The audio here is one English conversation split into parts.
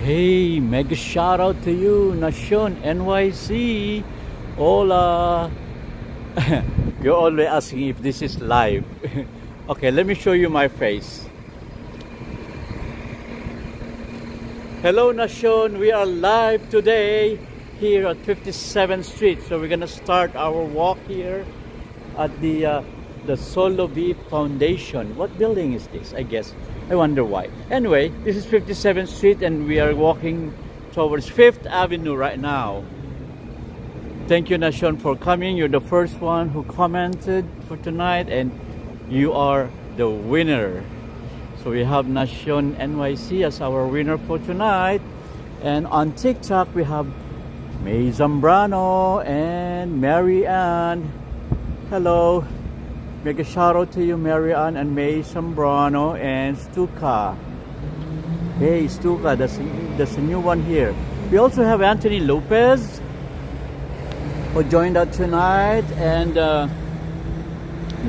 Hey, mega shout out to you, Nation NYC. Hola. You're always asking if this is live. Okay, let me show you my face. Hello, Nation. We are live today here at 57th Street. So we're gonna start our walk here at the Solo V Foundation. What building is this? I guess. I wonder why. Anyway, this is 57th Street and we are walking towards 5th Avenue right now. Thank you, Nation, for coming. You're the first one who commented for tonight and you are the winner. So we have Nation NYC as our winner for tonight. And on TikTok, we have May Zambrano and Mary Ann. Hello. Make a shout out to you, Mary Ann and May Zambrano and Stuka. Hey, Stuka, that's a new one here. We also have Anthony Lopez who joined us tonight and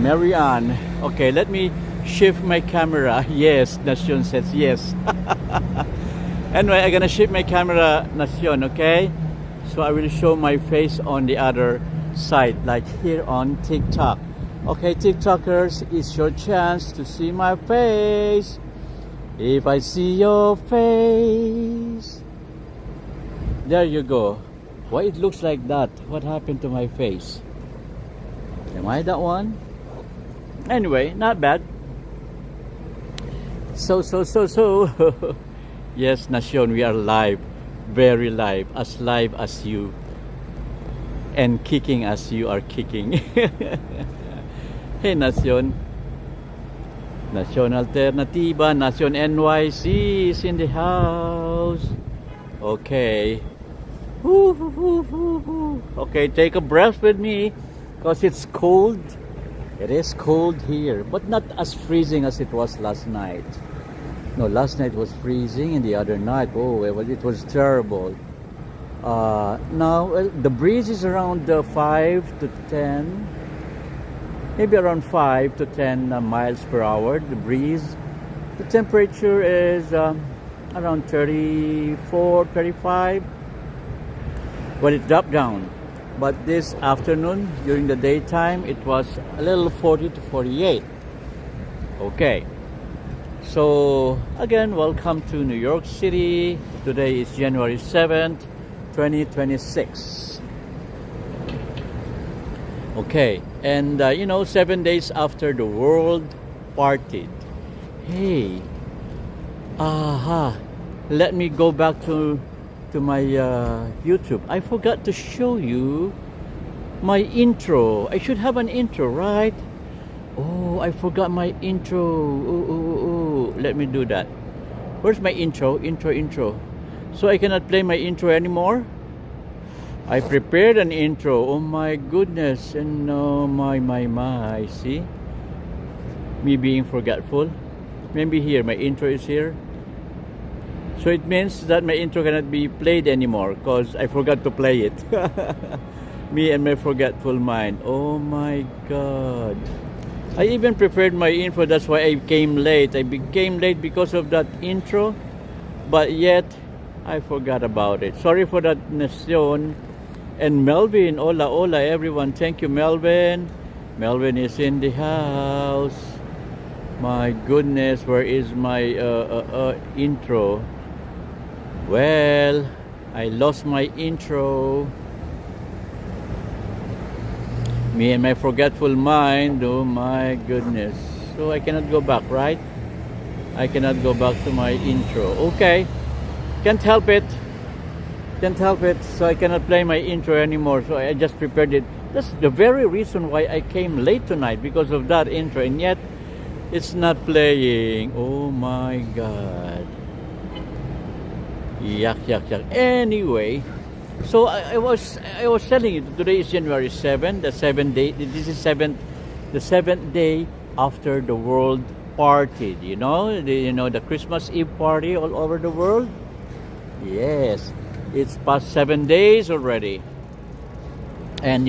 Mary Ann. Okay, let me shift my camera. Yes, Nation says yes. Anyway, I'm gonna shift my camera, Nation, okay? So I will show my face on the other side, like here on TikTok. Okay, TikTokers, it's your chance to see my face. If I see your face. There you go. Why it looks like that? What happened to my face? Am I that one? Anyway, not bad. So. Yes, Nation, we are live. Very live. As live as you. And kicking as you are kicking. Hey, Nation. Nation Alternativa. Nation NYC is in the house. Okay. Okay, take a breath with me. Because it's cold. It is cold here. But not as freezing as it was last night. No, last night was freezing and the other night, oh, it was terrible. Now, the breeze is around 5 to 10. Maybe around 5 to 10 miles per hour, the breeze. The temperature is around 34, 35. But it dropped down. But this afternoon, during the daytime, it was a little 40 to 48. Okay. So, again, welcome to New York City. Today is January 7th, 2026. Okay, and 7 days after the world partied. Hey, let me go back to my YouTube. I forgot to show you my intro. I should have an intro, right? Oh, I forgot my intro. Oh. Let me do that. Where's my intro? Intro. So I cannot play my intro anymore? I prepared an intro. Oh my goodness. And my. See? Me being forgetful. Maybe here. My intro is here. So it means that my intro cannot be played anymore because I forgot to play it. Me and my forgetful mind. Oh my God. I even prepared my intro. That's why I came late. I became late because of that intro. But yet, I forgot about it. Sorry for that, Nation. And Melvin, hola everyone. Thank you, Melvin. Melvin is in the house. My goodness, where is my intro? Well, I lost my intro. Me and my forgetful mind. Oh my goodness. So I cannot go back, right? I cannot go back to my intro. Okay. Can't help it. So I cannot play my intro anymore. So I just prepared it. That's the very reason why I came late tonight, because of that intro. And yet, it's not playing. Oh my God. Yuck. Anyway, so I was telling you, today is January 7th, the 7th day. This is the seventh day after the world partied. The Christmas Eve party all over the world. Yes. It's past 7 days already. And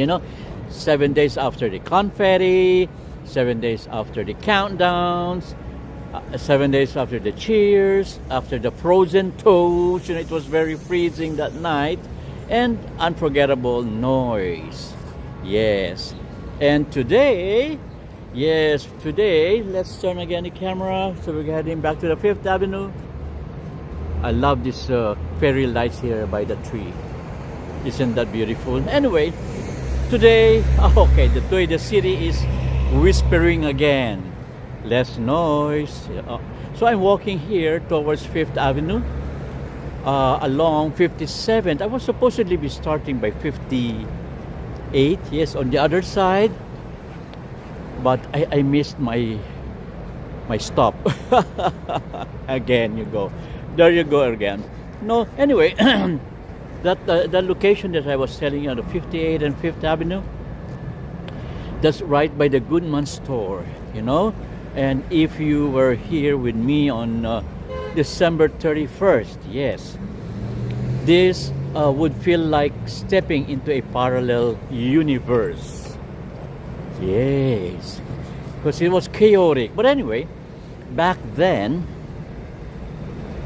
7 days after the confetti, 7 days after the countdowns, 7 days after the cheers, after the frozen toast, it was very freezing that night, and unforgettable noise. Yes. And today, yes, today, let's turn again the camera. So we're heading back to the 5th Avenue. I love this fairy lights here by the tree. Isn't that beautiful? Anyway, today, okay, the city is whispering again. Less noise. So I'm walking here towards 5th Avenue, along 57th. I was supposedly be starting by 58, yes, on the other side. But I missed my stop. Again, you go. There you go again. No, anyway, that location that I was telling you on the 58 and 5th Avenue, that's right by the Goodman store, And if you were here with me on December 31st, yes, this would feel like stepping into a parallel universe. Yes, because it was chaotic. But anyway, back then,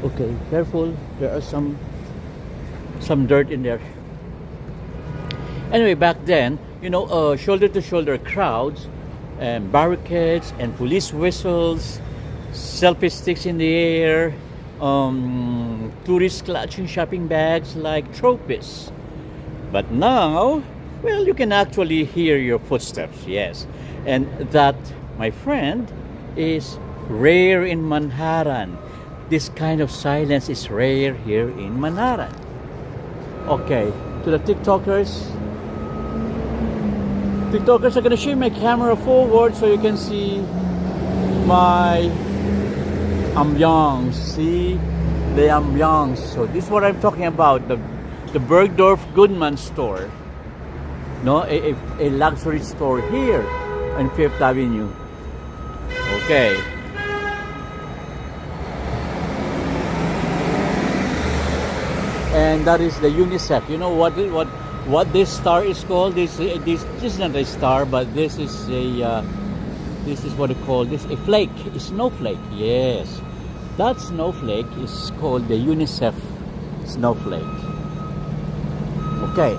okay, careful, there are some dirt in there. Anyway, back then, shoulder to shoulder crowds, and barricades and police whistles, selfie sticks in the air, tourists clutching shopping bags like trophies. But now, well, you can actually hear your footsteps, yes. And that, my friend, is rare in Manhattan. This kind of silence is rare here in Manhattan. Okay, to the TikTokers are gonna shift my camera forward so you can see my ambiance. See the ambiance. So this is what I'm talking about. The Bergdorf Goodman store. No, a luxury store here on 5th Avenue. Okay. And that is the UNICEF. You know what this star is called? This is not a star, but this is what they call this, a flake, a snowflake. Yes, that snowflake is called the UNICEF snowflake. Okay.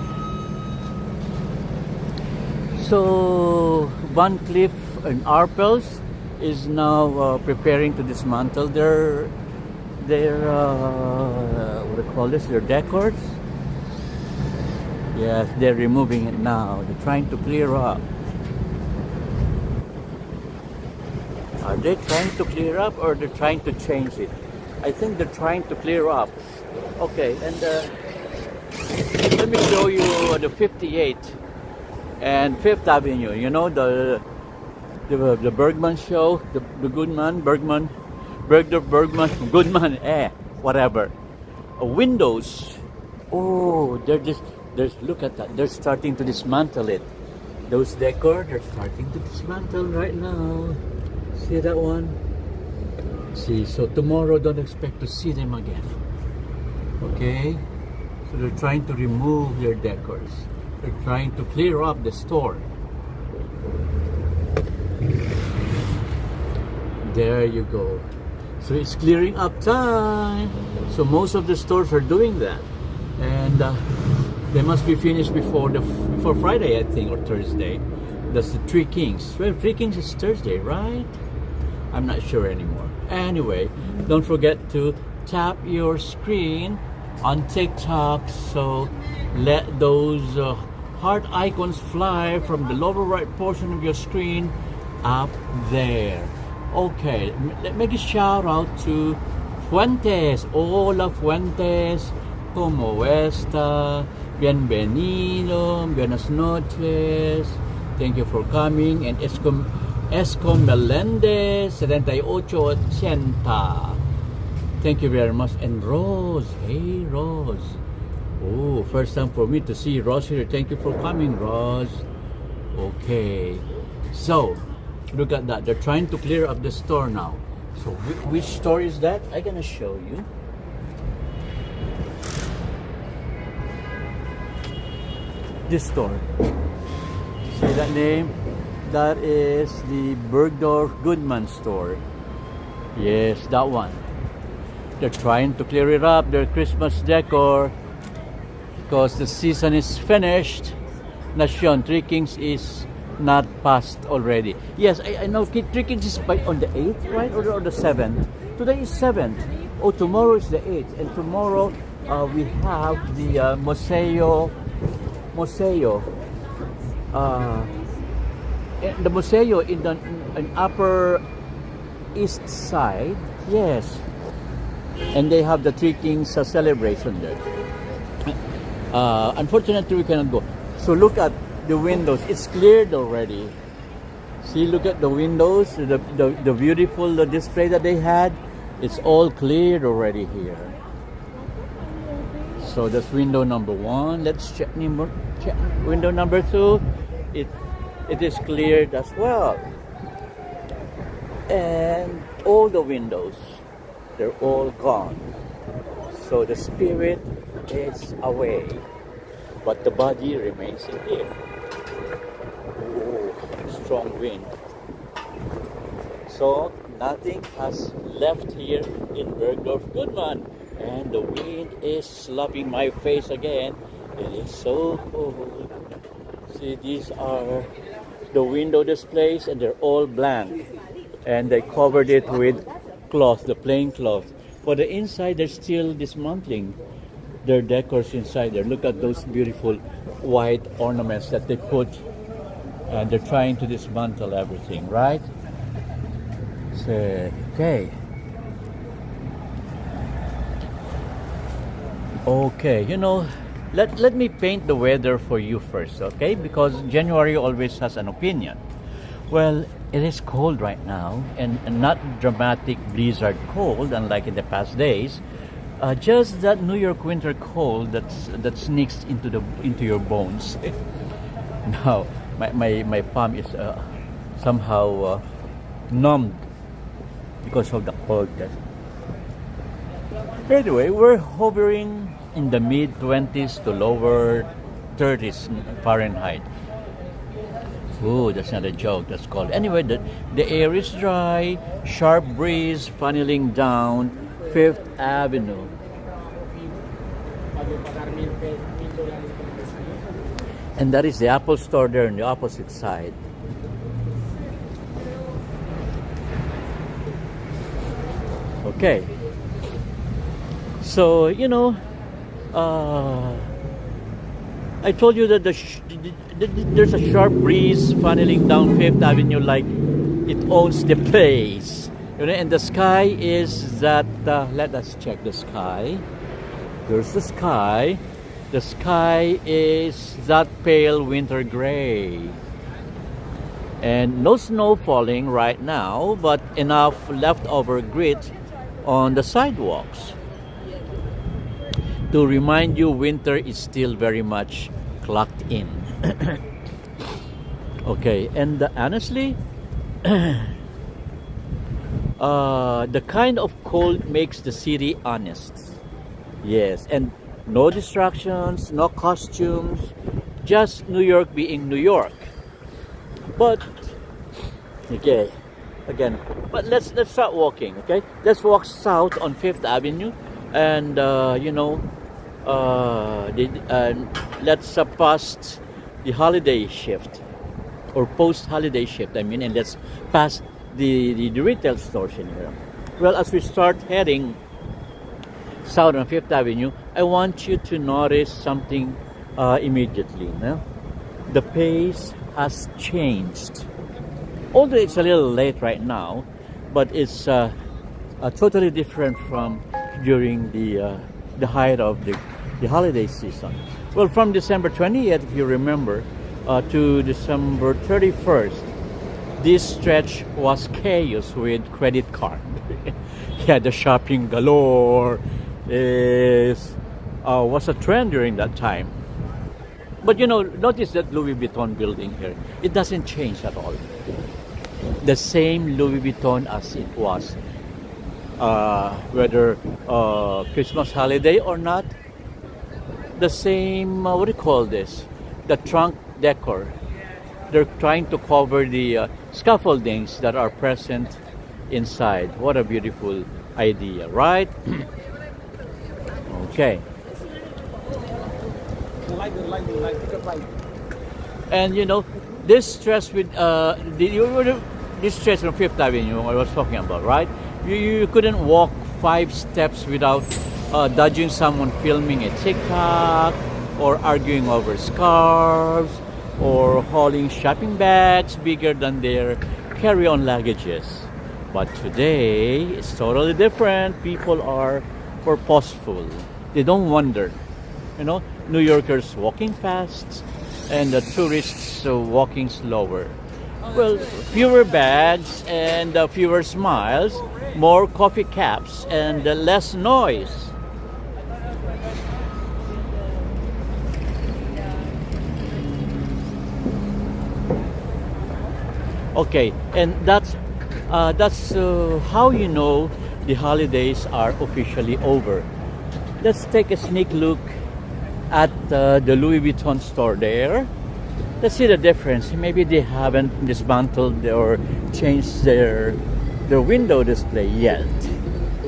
So Van Cleef and Arpels is now preparing to dismantle their what do you call this? Their decors. Yes, they're removing it now. They're trying to clear up. Are they trying to clear up or they're trying to change it? I think they're trying to clear up. Okay, and let me show you the 58th and 5th Avenue. You know the Bergman show, the Goodman, whatever. Windows. Oh, there's look at that. They're starting to dismantle it. Those decor, they're starting to dismantle right now. See that one? See, so tomorrow don't expect to see them again. Okay? So they're trying to remove their decors. They're trying to clear up the store. There you go. So it's clearing up time. So most of the stores are doing that. And they must be finished before Friday, I think, or Thursday. That's the Three Kings. Well, Three Kings is Thursday, right? I'm not sure anymore. Anyway, don't forget to tap your screen on TikTok. So let those heart icons fly from the lower right portion of your screen up there. Okay, let me give a shout out to Fuentes. Hola Fuentes, ¿cómo está? Bienvenido, buenas noches. Thank you for coming. And Escom Melendez, 7880. Thank you very much. And Rose, hey Rose. Oh, first time for me to see Rose here. Thank you for coming, Rose. Okay, so look at that. They're trying to clear up the store now. So which store is that? I'm gonna show you. This store. See that name? That is the Bergdorf Goodman store. Yes, that one. They're trying to clear it up, their Christmas decor, because the season is finished. Nation Three Kings is not past already. Yes, I know Three Kings is by on the 8th, right? Or the 7th. Today is 7th. Oh, tomorrow is the 8th. And tomorrow we have the Museo. The Museo in the upper east side. Yes. And they have the Three Kings celebration there. Unfortunately, we cannot go. So look at the windows. It's cleared already. See, look at the windows. The beautiful display that they had. It's all cleared already here. So that's window number 1. Let's check window number 2. It is cleared as well. And all the windows, they're all gone. So the spirit is away, but the body remains in here. Oh, strong wind. So nothing has left here in Bergdorf Goodman, and the wind is slapping my face again. It is so cold. See, these are the window displays, and they're all blank, and they covered it with cloth, the plain cloth. For the inside, they're still dismantling their decors inside there. Look at those beautiful white ornaments that they put, and they're trying to dismantle everything, right? So, okay. Okay, let me paint the weather for you first, okay? Because January always has an opinion. Well, it is cold right now, and not dramatic blizzard cold, unlike in the past days. Just that New York winter cold that sneaks into your bones. Now, my palm is somehow numbed because of the coldness. Anyway, we're hovering in the mid-20s to lower 30s Fahrenheit. Oh, that's not a joke, that's cold. Anyway, the air is dry, sharp breeze funneling down 5th Avenue. And that is the Apple store there on the opposite side. Okay. So, I told you that there's a sharp breeze funneling down 5th Avenue like it owns the place. And the sky is that, let us check the sky. There's the sky. The sky is that pale winter gray. And no snow falling right now, but enough leftover grit on the sidewalks to remind you winter is still very much clocked in. Okay, and honestly, the kind of cold makes the city honest. Yes, and no distractions, no costumes, just New York being New York. But okay, again, but let's start walking. Okay, let's walk south on 5th Avenue, and let's pass the holiday shift or post-holiday shift. I mean, and let's pass the retail stores in here. Well, as we start heading south on 5th Avenue, I want you to notice something immediately. The pace has changed. Although it's a little late right now, but it's totally different from during the height of the holiday season. Well, from December 20th, if you remember, to December 31st, this stretch was chaos with credit card. Yeah, the shopping galore was a trend during that time. But notice that Louis Vuitton building here. It doesn't change at all. The same Louis Vuitton as it was, whether Christmas holiday or not. The same, what do you call this? The trunk decor. They're trying to cover the scaffoldings that are present inside. What a beautiful idea, right? Okay. And you know, this stretch with this stretch from Fifth Avenue I was talking about, right? You couldn't walk 5 steps without dodging someone filming a TikTok or arguing over scarves or hauling shopping bags bigger than their carry-on luggages. But today it's totally different. People are purposeful. They don't wander. You know, New Yorkers walking fast and the tourists walking slower. Well, fewer bags and fewer smiles, more coffee caps and less noise. Okay, and that's how you know the holidays are officially over. Let's take a sneak look at the Louis Vuitton store there. Let's see the difference. Maybe they haven't dismantled or changed their window display yet.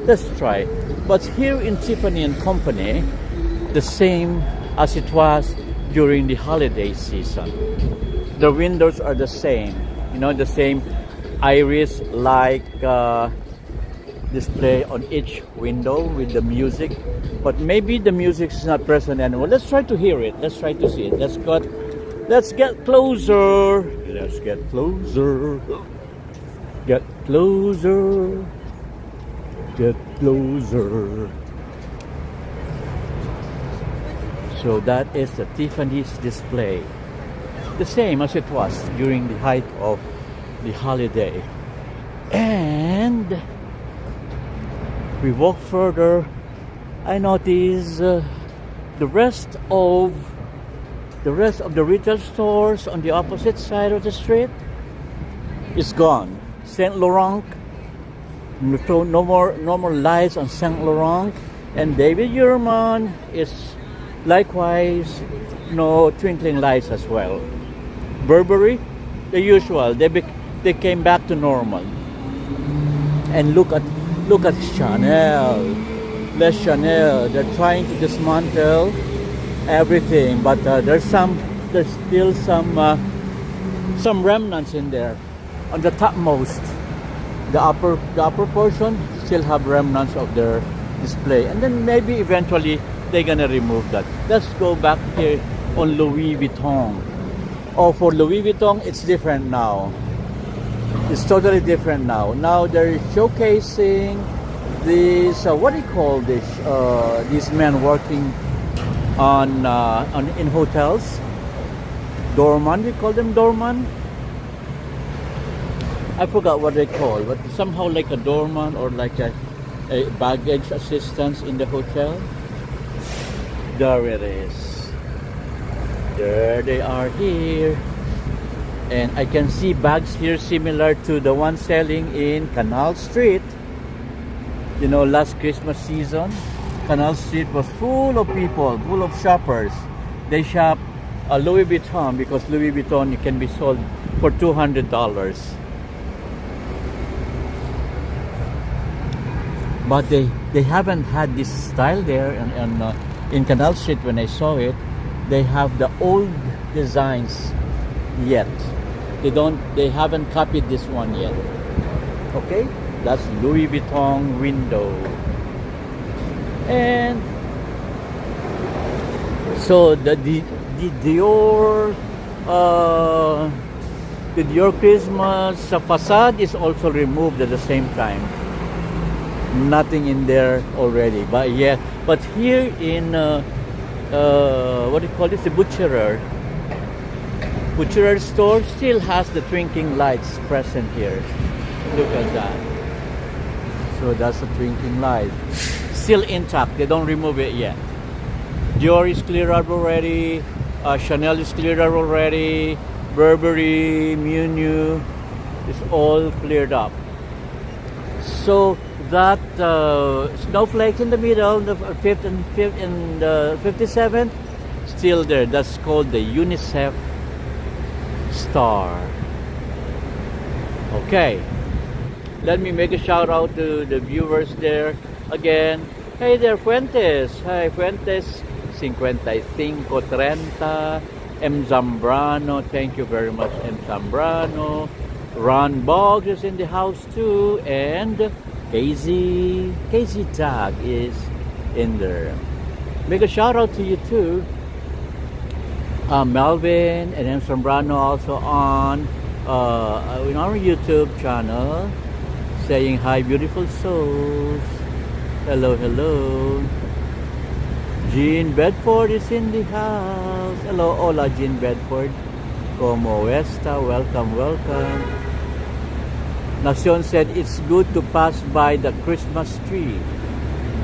Let's try. But here in Tiffany and Company, the same as it was during the holiday season. The windows are the same. You know, the same iris-like display on each window with the music. But maybe the music is not present anymore. Let's try to hear it. Let's try to see it. Let's get closer. Let's get closer. Get closer. Get closer. So that is the Tiffany's display. The same as it was during the height of the holiday. And we walk further. I notice the rest of the retail stores on the opposite side of the street is gone. Saint Laurent, no more lights on Saint Laurent, and David Yurman is likewise no twinkling lights as well. Burberry, the usual. They came back to normal. And look at Chanel. Les Chanel. They're trying to dismantle everything, but there's still some remnants in there. On the topmost, the upper portion still have remnants of their display, and then maybe eventually they're gonna remove that. Let's go back here on Louis Vuitton. Oh, for Louis Vuitton, it's different now. It's totally different now. Now they're showcasing these. What do you call this? These men working on in hotels. Doorman. We call them doorman. I forgot what they call, but somehow like a doorman or like a baggage assistance in the hotel. There it is. There they are here. And I can see bags here similar to the one selling in Canal Street. You know, last Christmas season, Canal Street was full of people, full of shoppers. They shop Louis Vuitton because Louis Vuitton can be sold for $200. But they haven't had this style there, and in Canal Street when I saw it, they have the old designs yet. They haven't copied this one yet. Okay, that's Louis Vuitton window. And so the Dior Christmas facade is also removed at the same time. Nothing in there already, but yeah. But here in what do you call this? The butcherer store still has the twinkling lights present here. Look at that. So that's a twinkling light, still intact. They don't remove it yet. Dior is cleared up already. Chanel is cleared up already. Burberry, Miu Miu is all cleared up. So that snowflakes in the middle, the fifth and 57th, still there. That's called the UNICEF star. Okay, Let me make a shout out to the viewers there again. Hey there, Fuentes. Hi, Fuentes. 55, 30. M. Zambrano. Thank you very much, M. Zambrano. Ron Boggs is in the house too. And Casey Tag is in there. Make a shout out to you too. Melvin and M. Zambrano also on our YouTube channel. Saying hi, beautiful souls. Hello, hello. Jean Bedford is in the house. Hello, hola, Jean Bedford. Como esta? Welcome, welcome. Nacion said it's good to pass by the Christmas tree.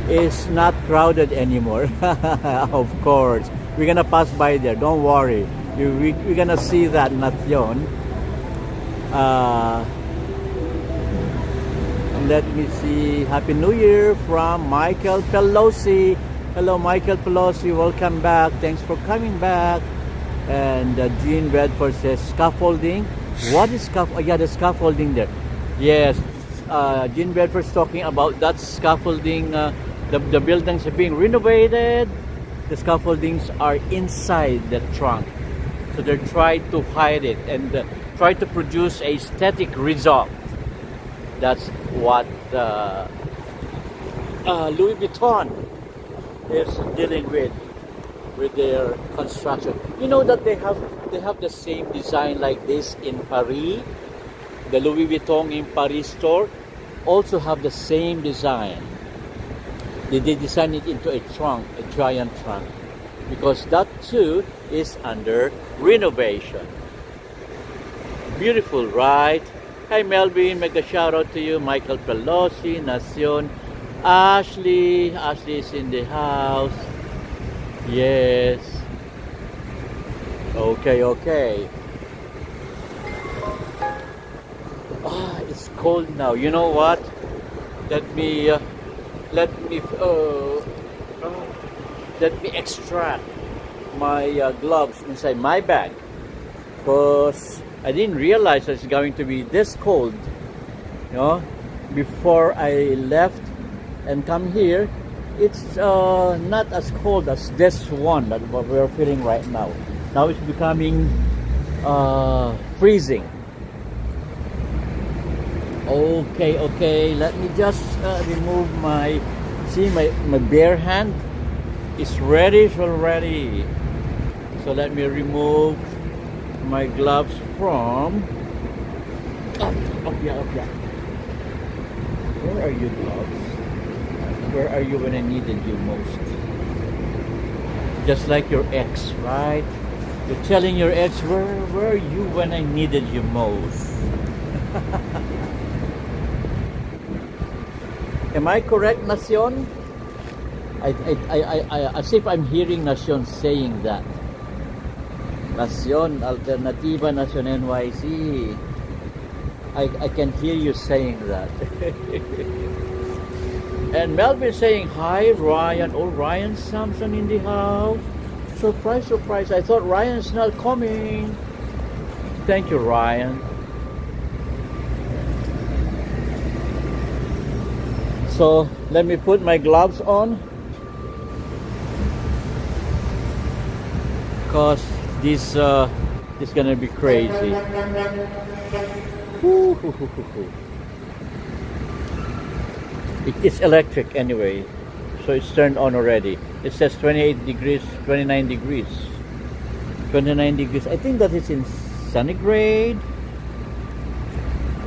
It's not crowded anymore. Of course. We're gonna pass by there. Don't worry. We're gonna see that, Nacion. Let me see. Happy New Year from Michael Pelosi. Hello, Michael Pelosi. Welcome back. Thanks for coming back. And Jean Bedford says scaffolding. What is scaffolding? Oh, yeah, the scaffolding there. Yes. Jean Bedford's talking about that scaffolding. The buildings are being renovated. The scaffoldings are inside the trunk. So they're trying to hide it and try to produce a static result. That's what Louis Vuitton is dealing with their construction. You know that they have the same design like this in Paris. The Louis Vuitton in Paris store also have the same design. They designed it into a trunk, a giant trunk, because that too is under renovation. Beautiful, right? Hi Melvin, make a shout out to you. Michael Pelosi, Nacion, Ashley is in the house. Yes. Okay. It's cold now. You know what? Let me extract my gloves inside my bag, because I didn't realize it's going to be this cold. You know, before I left and come here, it's not as cold as this one that we're feeling right now. Now it's becoming freezing. Okay. Let me just remove my bare hand. It's reddish already. So let me remove my gloves from up here. Where are you, gloves? Where are you when I needed you most? Just like your ex, right? You're telling your ex, where are you when I needed you most? Am I correct, Nacion? I as if I'm hearing Nacion saying that. Nacion, Alternativa Nacion NYC. I can hear you saying that. And Melvin saying hi, Ryan. Oh, Ryan Sampson in the house. Surprise. I thought Ryan's not coming. Thank you, Ryan. So let me put my gloves on, because this is gonna be crazy. It's electric anyway, so it's turned on already. It says 28 degrees, 29 degrees, 29 degrees. I think that is in centigrade.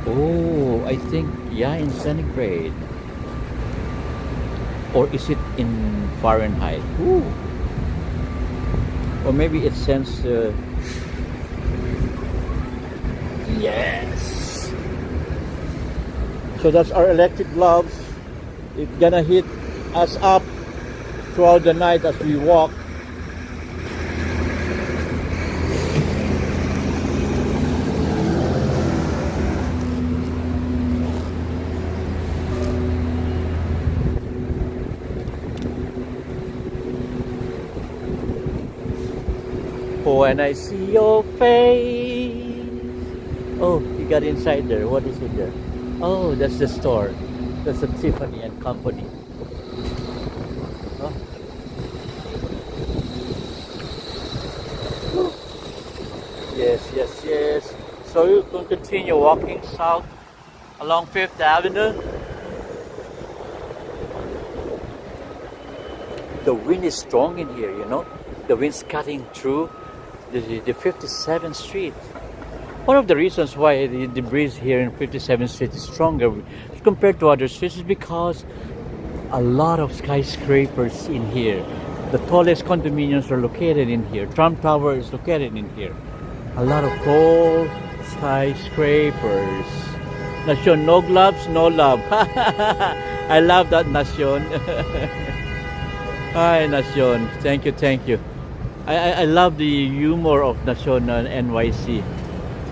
Oh, I think, yeah, in centigrade. Or is it in Fahrenheit? Ooh. Or maybe it sends yes. So that's our electric gloves. It's gonna hit us up throughout the night as we walk. When I see your face. Oh, you got inside there. What is it there? Oh, that's the store. That's a Tiffany and Company. Oh, yes, yes, yes. So you can continue walking south along Fifth Avenue. The wind is strong in here, you know. The wind's cutting through the 57th Street. One of the reasons why the breeze here in 57th Street is stronger compared to other streets is because a lot of skyscrapers in here. The tallest condominiums are located in here. Trump Tower is located in here. A lot of tall skyscrapers. Nation, no gloves, no love. I love that, Nation. Hi, Nation. Thank you, thank you. I love the humor of Nation and NYC.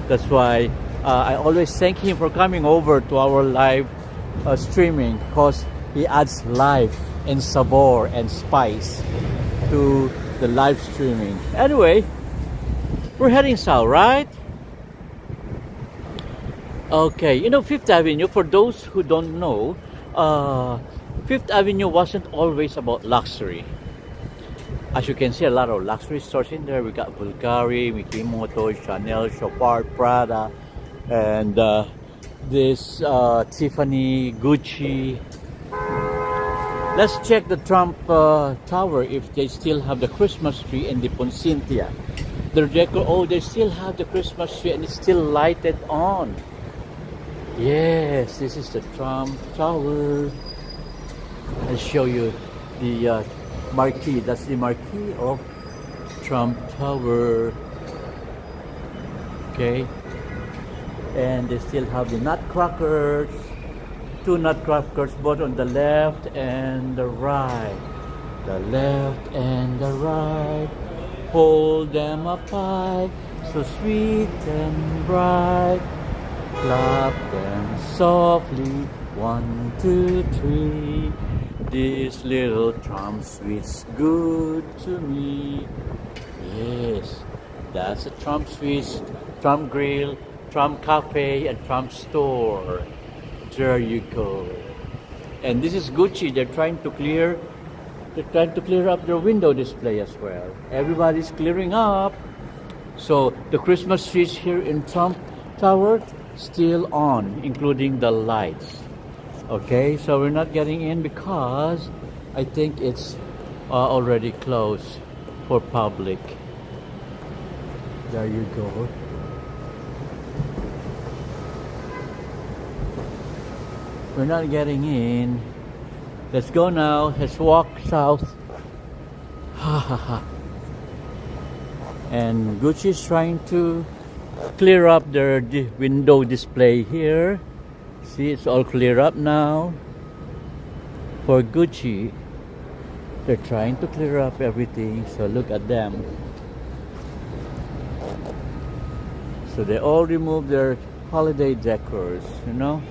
That's why I always thank him for coming over to our live streaming, because he adds life and savor and spice to the live streaming. Anyway, we're heading south, right? Okay, you know, Fifth Avenue, for those who don't know, Fifth Avenue wasn't always about luxury. As you can see, a lot of luxury stores in there. We got Bulgari, Mikimoto, Chanel, Chopard, Prada, and this Tiffany, Gucci. Let's check the Trump Tower if they still have the Christmas tree and the Poinsettia. Oh, they still have the Christmas tree and it's still lighted on. Yes, this is the Trump Tower. I'll show you the marquee. That's the marquee of Trump Tower. Okay, and they still have the nutcrackers, two nutcrackers both on the left and the right. The left and the right, hold them up high, so sweet and bright. Clap them softly, 1, 2, 3. This little Trump sweet's good to me. Yes, that's a Trump Sweets, Trump Grill, Trump Cafe, and Trump Store. There you go. And this is Gucci. They're trying to clear up their window display as well. Everybody's clearing up. So the Christmas trees here in Trump Tower still on, including the lights. Okay, so we're not getting in because I think it's already closed for public. There you go. We're not getting in. Let's go now. Let's walk south. Ha ha ha. And Gucci is trying to clear up their window display here. See, it's all clear up now. For Gucci, they're trying to clear up everything. So look at them. So they all removed their holiday decors, you know.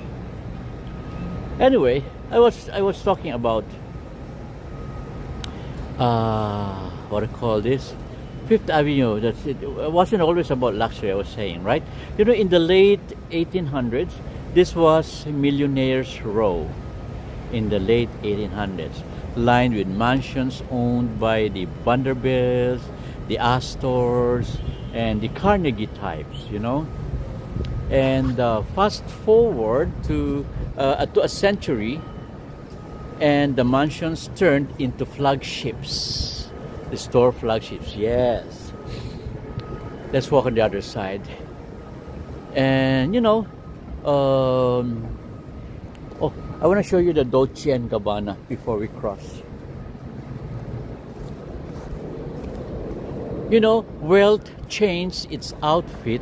Anyway, I was talking about what I call this, Fifth Avenue. That's it. It wasn't always about luxury, I was saying, right? You know, in the late 1800s, this was Millionaire's Row. In the late 1800s, lined with mansions owned by the Vanderbilts, the Astors, and the Carnegie types, you know. And fast forward to a century, and the mansions turned into flagships, the store flagships. Yes. Let's walk on the other side. And you know, oh, I want to show you the Dolce and Gabbana before we cross. You know, wealth changed its outfit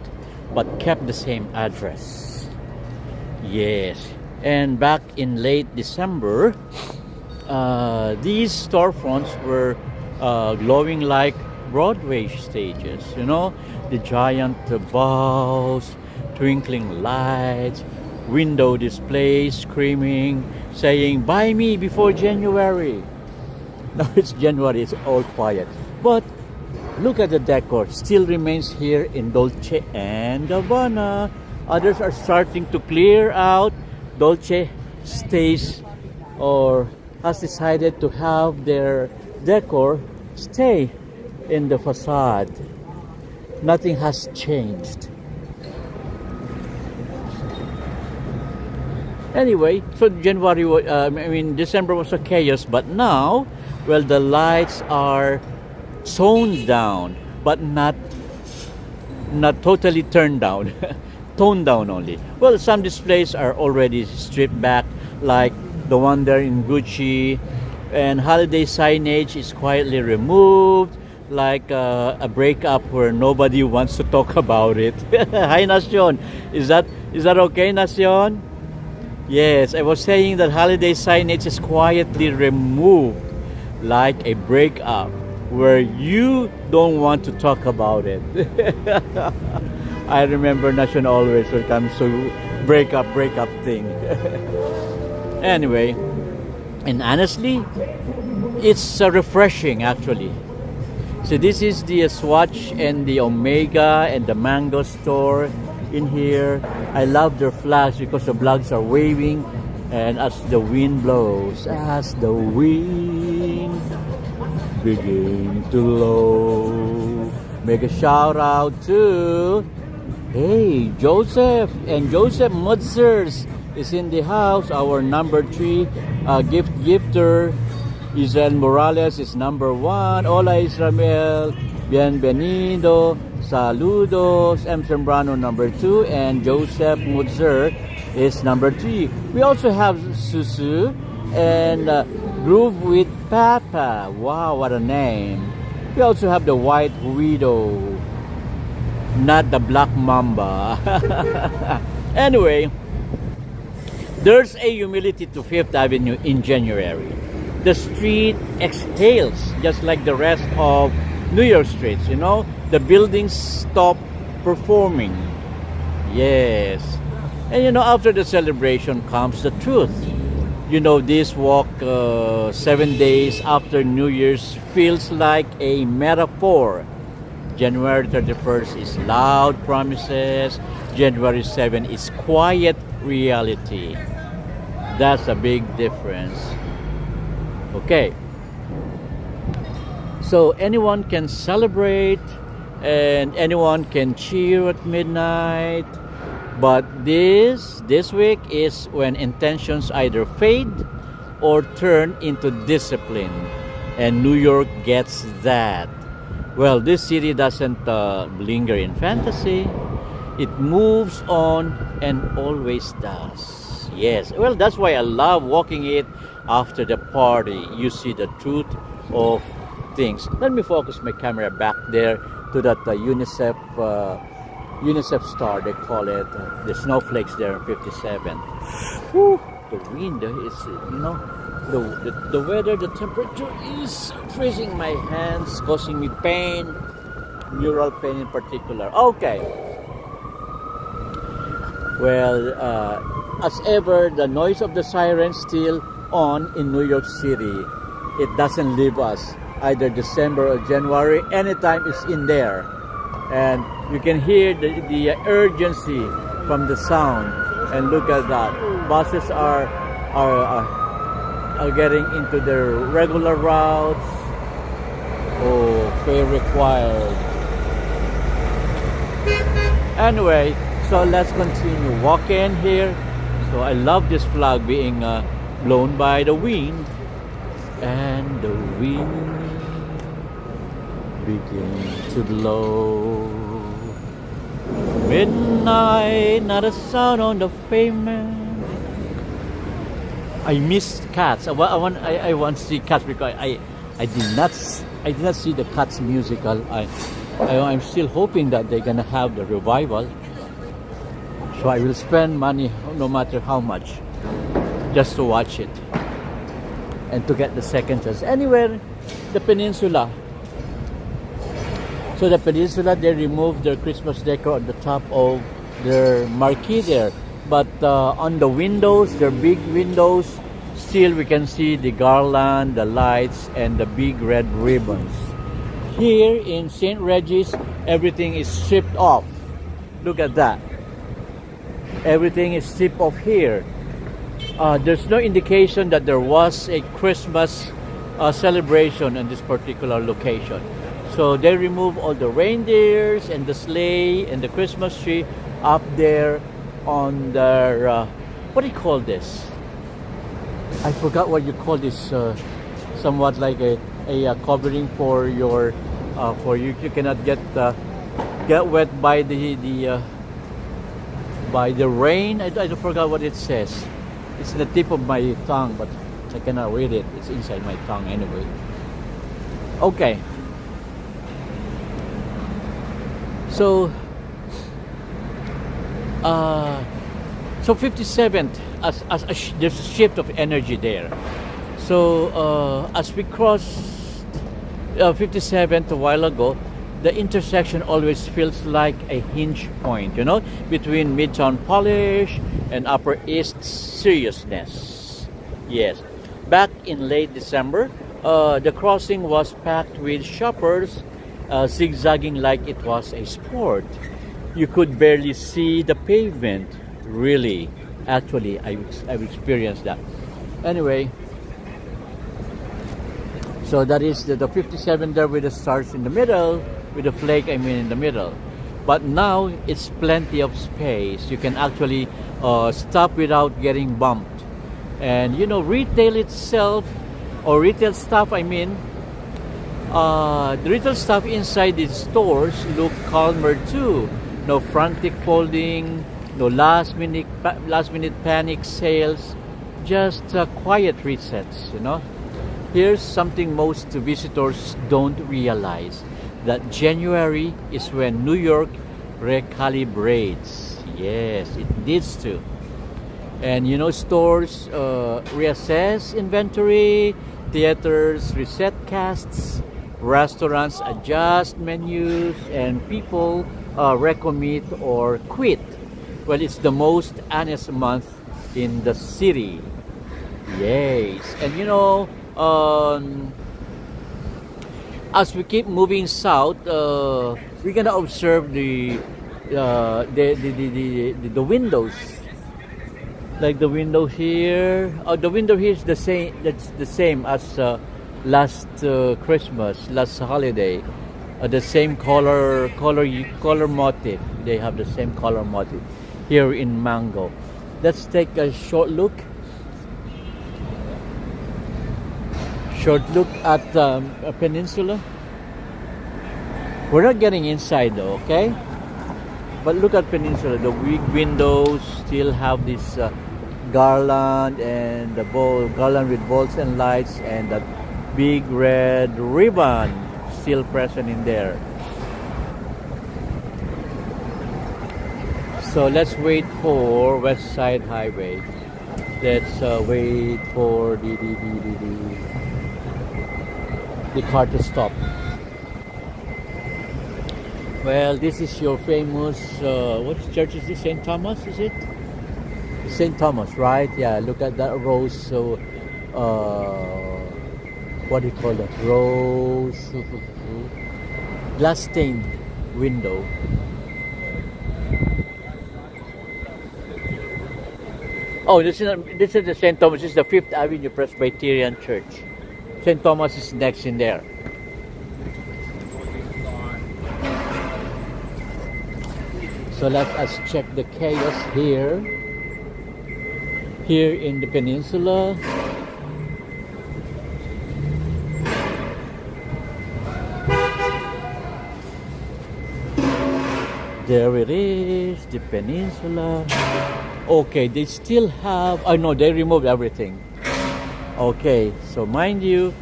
but kept the same address. Yes. And back in late December, these storefronts were glowing like Broadway stages, you know, the giant balls, twinkling lights, window displays screaming, saying, "Buy me before January." Now it's January, it's all quiet. But look at the decor, still remains here in Dolce and Gabbana. Others are starting to clear out Dolce stays or has decided to have their decor stay in the facade. Nothing has changed. Anyway, so December was a chaos, but now, well, the lights are toned down, but not totally turned down, toned down only. Well, some displays are already stripped back, like the one there in Gucci, and holiday signage is quietly removed, like a breakup where nobody wants to talk about it. Hi, Nacion. Is that okay, Nacion? Yes, I was saying that holiday signage is quietly removed, like a breakup where you don't want to talk about it. I remember Nacion always when it comes to breakup thing. Anyway, and honestly, it's refreshing actually. So this is the Swatch and the Omega and the Mango store in here. I love their flags because the flags are waving, and as the wind blows, as the wind begin to blow. Make a shout out to Joseph, and Joseph Mudzers is in the house. Our number 3 gifter. Israel Morales is number 1. Hola Israel, bienvenido, saludos. M. Sembrano number 2, and Joseph Mutzer is number 3. We also have Susu and Groove with Papa. Wow, what a name. We also have the White Widow, not the Black Mamba. Anyway, there's a humility to Fifth Avenue in January. The street exhales just like the rest of New York streets, you know. The buildings stop performing. Yes. And you know, after the celebration comes the truth. You know, this walk 7 days after New Year's feels like a metaphor. January 31st is loud promises. January 7th is quiet reality. That's a big difference. Okay, so anyone can celebrate and anyone can cheer at midnight, but this week is when intentions either fade or turn into discipline, and New York gets that. Well, this city doesn't linger in fantasy. It moves on and always does. Yes, well, that's why I love walking it. After the party, you see the truth of things. Let me focus my camera back there to that UNICEF star, they call it, the snowflakes there in 57. Whew, the wind is, you know, the weather, the temperature is freezing my hands, causing me pain, neural pain in particular. Okay. Well, as ever, the noise of the sirens still on in New York City. It doesn't leave us, either December or January. Anytime it's in there, and you can hear the urgency from the sound. And look at that, buses are getting into their regular routes. Oh, fare required. Anyway, so let's continue walking here. So I love this flag being blown by the wind, and the wind begins to blow. Midnight, not a sound on the pavement. I miss Cats. I want to see Cats because I did not see the Cats musical. I'm still hoping that they're gonna have the revival. So I will spend money no matter how much, just to watch it and to get the second chance. Anywhere, the peninsula. So the peninsula, they removed their Christmas decor on the top of their marquee there. But on the windows, their big windows, still we can see the garland, the lights, and the big red ribbons. Here in St. Regis, everything is stripped off. Look at that. Everything is stripped off here. There's no indication that there was a Christmas celebration in this particular location. So they remove all the reindeers and the sleigh and the Christmas tree up there on their what do you call this? I forgot what you call this. Somewhat like a covering for your for you. You cannot get wet by the rain. I forgot what it says. It's the tip of my tongue, but I cannot read it. It's inside my tongue anyway. Okay. So 57th, there's a shift of energy there. So as we crossed 57th a while ago, the intersection always feels like a hinge point, you know, between Midtown polish and Upper East seriousness. Yes. Back in late December, the crossing was packed with shoppers zigzagging like it was a sport. You could barely see the pavement. Really, actually, I've experienced that. Anyway, so that is the 57 there with the stars in the middle, with the flag, in the middle. But now it's plenty of space. You can actually stop without getting bumped. And you know, retail itself, or retail stuff, the retail stuff inside these stores look calmer too. No frantic folding, no last minute panic sales, just quiet resets, you know. Here's something most visitors don't realize, that January is when New York recalibrates. Yes, it needs to. And you know, stores reassess inventory, theaters reset casts, restaurants adjust menus, and people recommit or quit. Well, it's the most honest month in the city. Yes. And you know, as we keep moving south, we're gonna observe the windows. Like the window here. The window here is the same. That's the same as last Christmas, last holiday. The same color motif. They have the same color motif here in Mango. Let's take a short look at a peninsula. We're not getting inside though, okay? But look at peninsula. The big windows still have this garland and garland with bolts and lights, and that big red ribbon still present in there. So let's wait for West Side Highway. Let's wait for the car to stop. Well, this is your famous what church is this? St. Thomas, is it? St. Thomas, right? Yeah, look at that rose. So what do you call that? Rose glass stained window. Oh, this is the St. Thomas. This is the Fifth Avenue Presbyterian Church. St. Thomas is next in there. So let us check the chaos here in the peninsula. There it is, the peninsula. Okay, they still have, oh no, they removed everything. Okay, so mind you,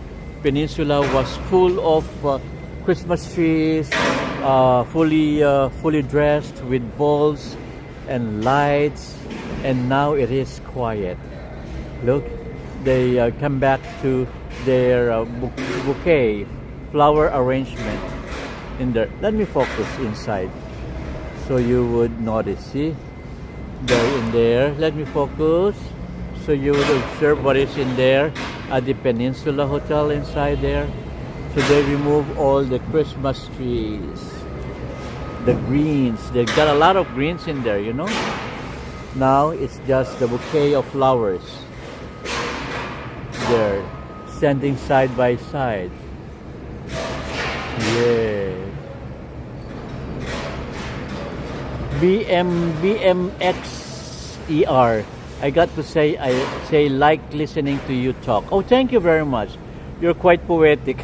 peninsula was full of Christmas trees, fully dressed with balls and lights, and now it is quiet. Look, they come back to their bouquet flower arrangement in there. Let me focus inside so you would notice. See, they're in there. Let me focus so you would observe what is in there at the Peninsula Hotel inside there. So they remove all the Christmas trees, the greens. They've got a lot of greens in there, you know. Now it's just the bouquet of flowers. They're standing side by side. Yeah. BMXER. I got to say, I say like listening to you talk. Oh, thank you very much. You're quite poetic.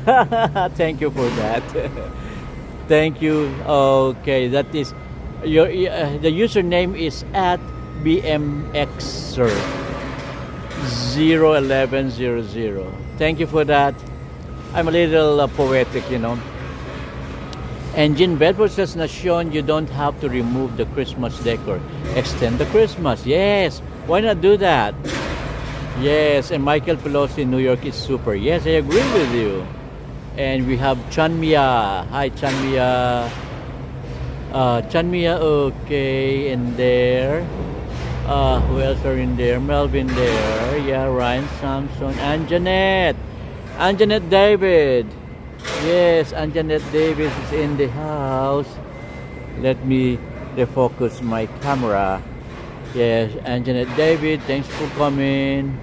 Thank you for that. Thank you. Okay, that is your the username is at BMXer 01100. Thank you for that. I'm a little poetic, you know. And Jean Bedford says, Nation, you don't have to remove the Christmas decor. Extend the Christmas. Yes. Why not do that? Yes. And Michael Pelosi in New York is super. Yes, I agree with you. And we have Chanmia. Hi, Chanmia. Chanmia, okay, in there. Who else are in there? Melvin there. Yeah, Ryan Samson. And Janet. And Janet David. Yes, and Janet Davis is in the house. Let me refocus my camera. Yes, and Janet David, thanks for coming.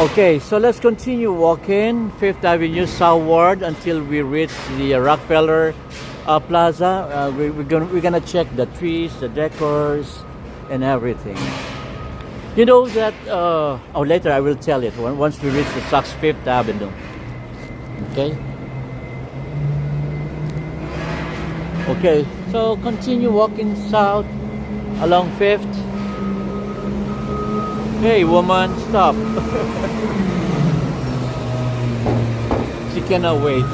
Okay, so let's continue walking Fifth Avenue southward until we reach the Rockefeller Plaza. We're gonna check the trees, the decors, and everything. You know that, later I will tell it once we reach the Saks Fifth Avenue. Okay? Okay, so continue walking south along Fifth. Hey woman, stop. She cannot wait.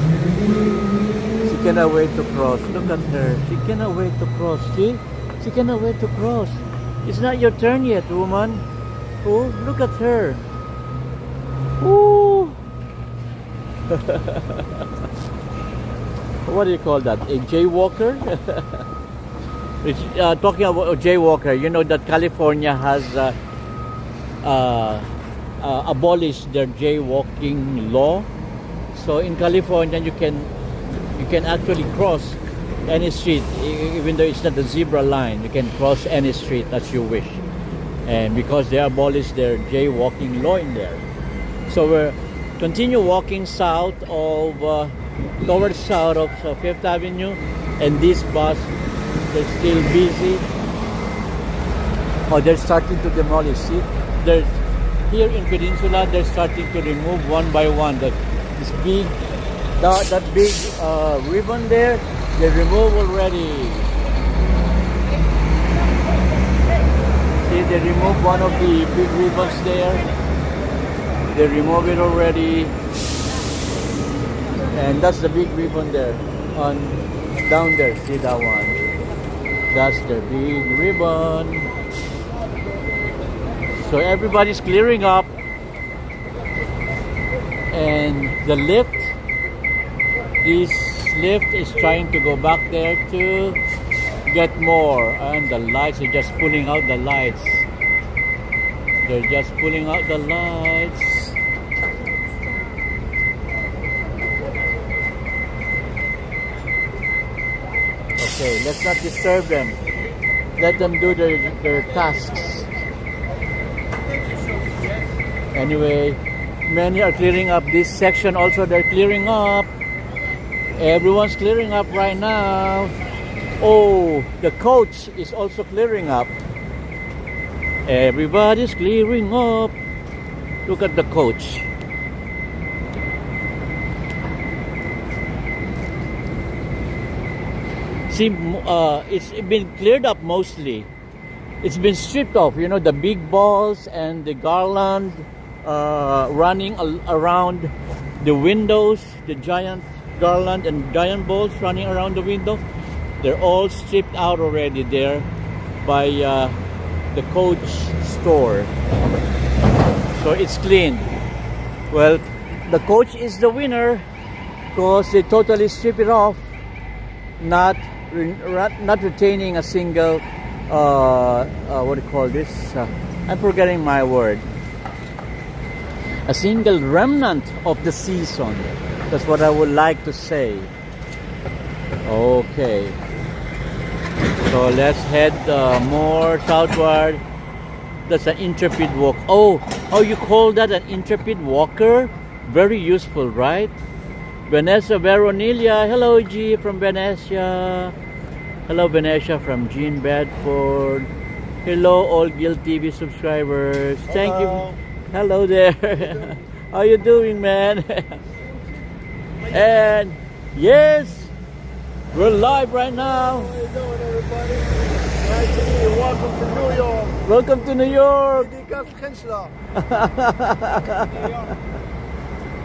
She cannot wait to cross. Look at her. She cannot wait to cross. See? She cannot wait to cross. It's not your turn yet, woman. Oh, look at her. Ooh. What do you call that? A jaywalker? Talking about a jaywalker, you know that California has abolished their jaywalking law. So in California, you can actually cross any street, even though it's not a zebra line. You can cross any street as you wish. And because they abolished their jaywalking law in there. So we're continue walking south of towards south of Fifth Avenue, and this bus, they're still busy. Oh, they're starting to demolish. See, there's here in Peninsula, they're starting to remove one by one that big ribbon there. They remove already. See, they remove one of the big ribbons there. They remove it already. And that's the big ribbon there. Down there, see that one. That's the big ribbon. So everybody's clearing up. And the lift, this lift is trying to go back there to get more, and the lights are just pulling out the lights. They're just pulling out the lights. Okay, let's not disturb them. Let them do their tasks. Anyway, many are clearing up this section. Also, they're clearing up. Everyone's clearing up right now. Oh, the coach is also clearing up. Everybody's clearing up. Look at the coach. See, it's been cleared up mostly. It's been stripped off. You know, the big balls and the garland running around the windows, the giant garland and giant balls running around the window. They're all stripped out already there by the Coach store. So it's clean. Well, the Coach is the winner because they totally strip it off, not retaining a single what do you call this? I'm forgetting my word. A single remnant of the season. That's what I would like to say. Okay. So let's head more southward. That's an intrepid walk. Oh, you call that an intrepid walker? Very useful, right? Vanessa Veronilia. Hello, G from Venetia. Hello, Venetia from Jean Bedford. Hello, all Guild TV subscribers. Thank you. Hello there. How you doing, man? And yes, we're live right now. How you doing, everybody? Nice to meet you. Welcome to New York. Welcome to New York.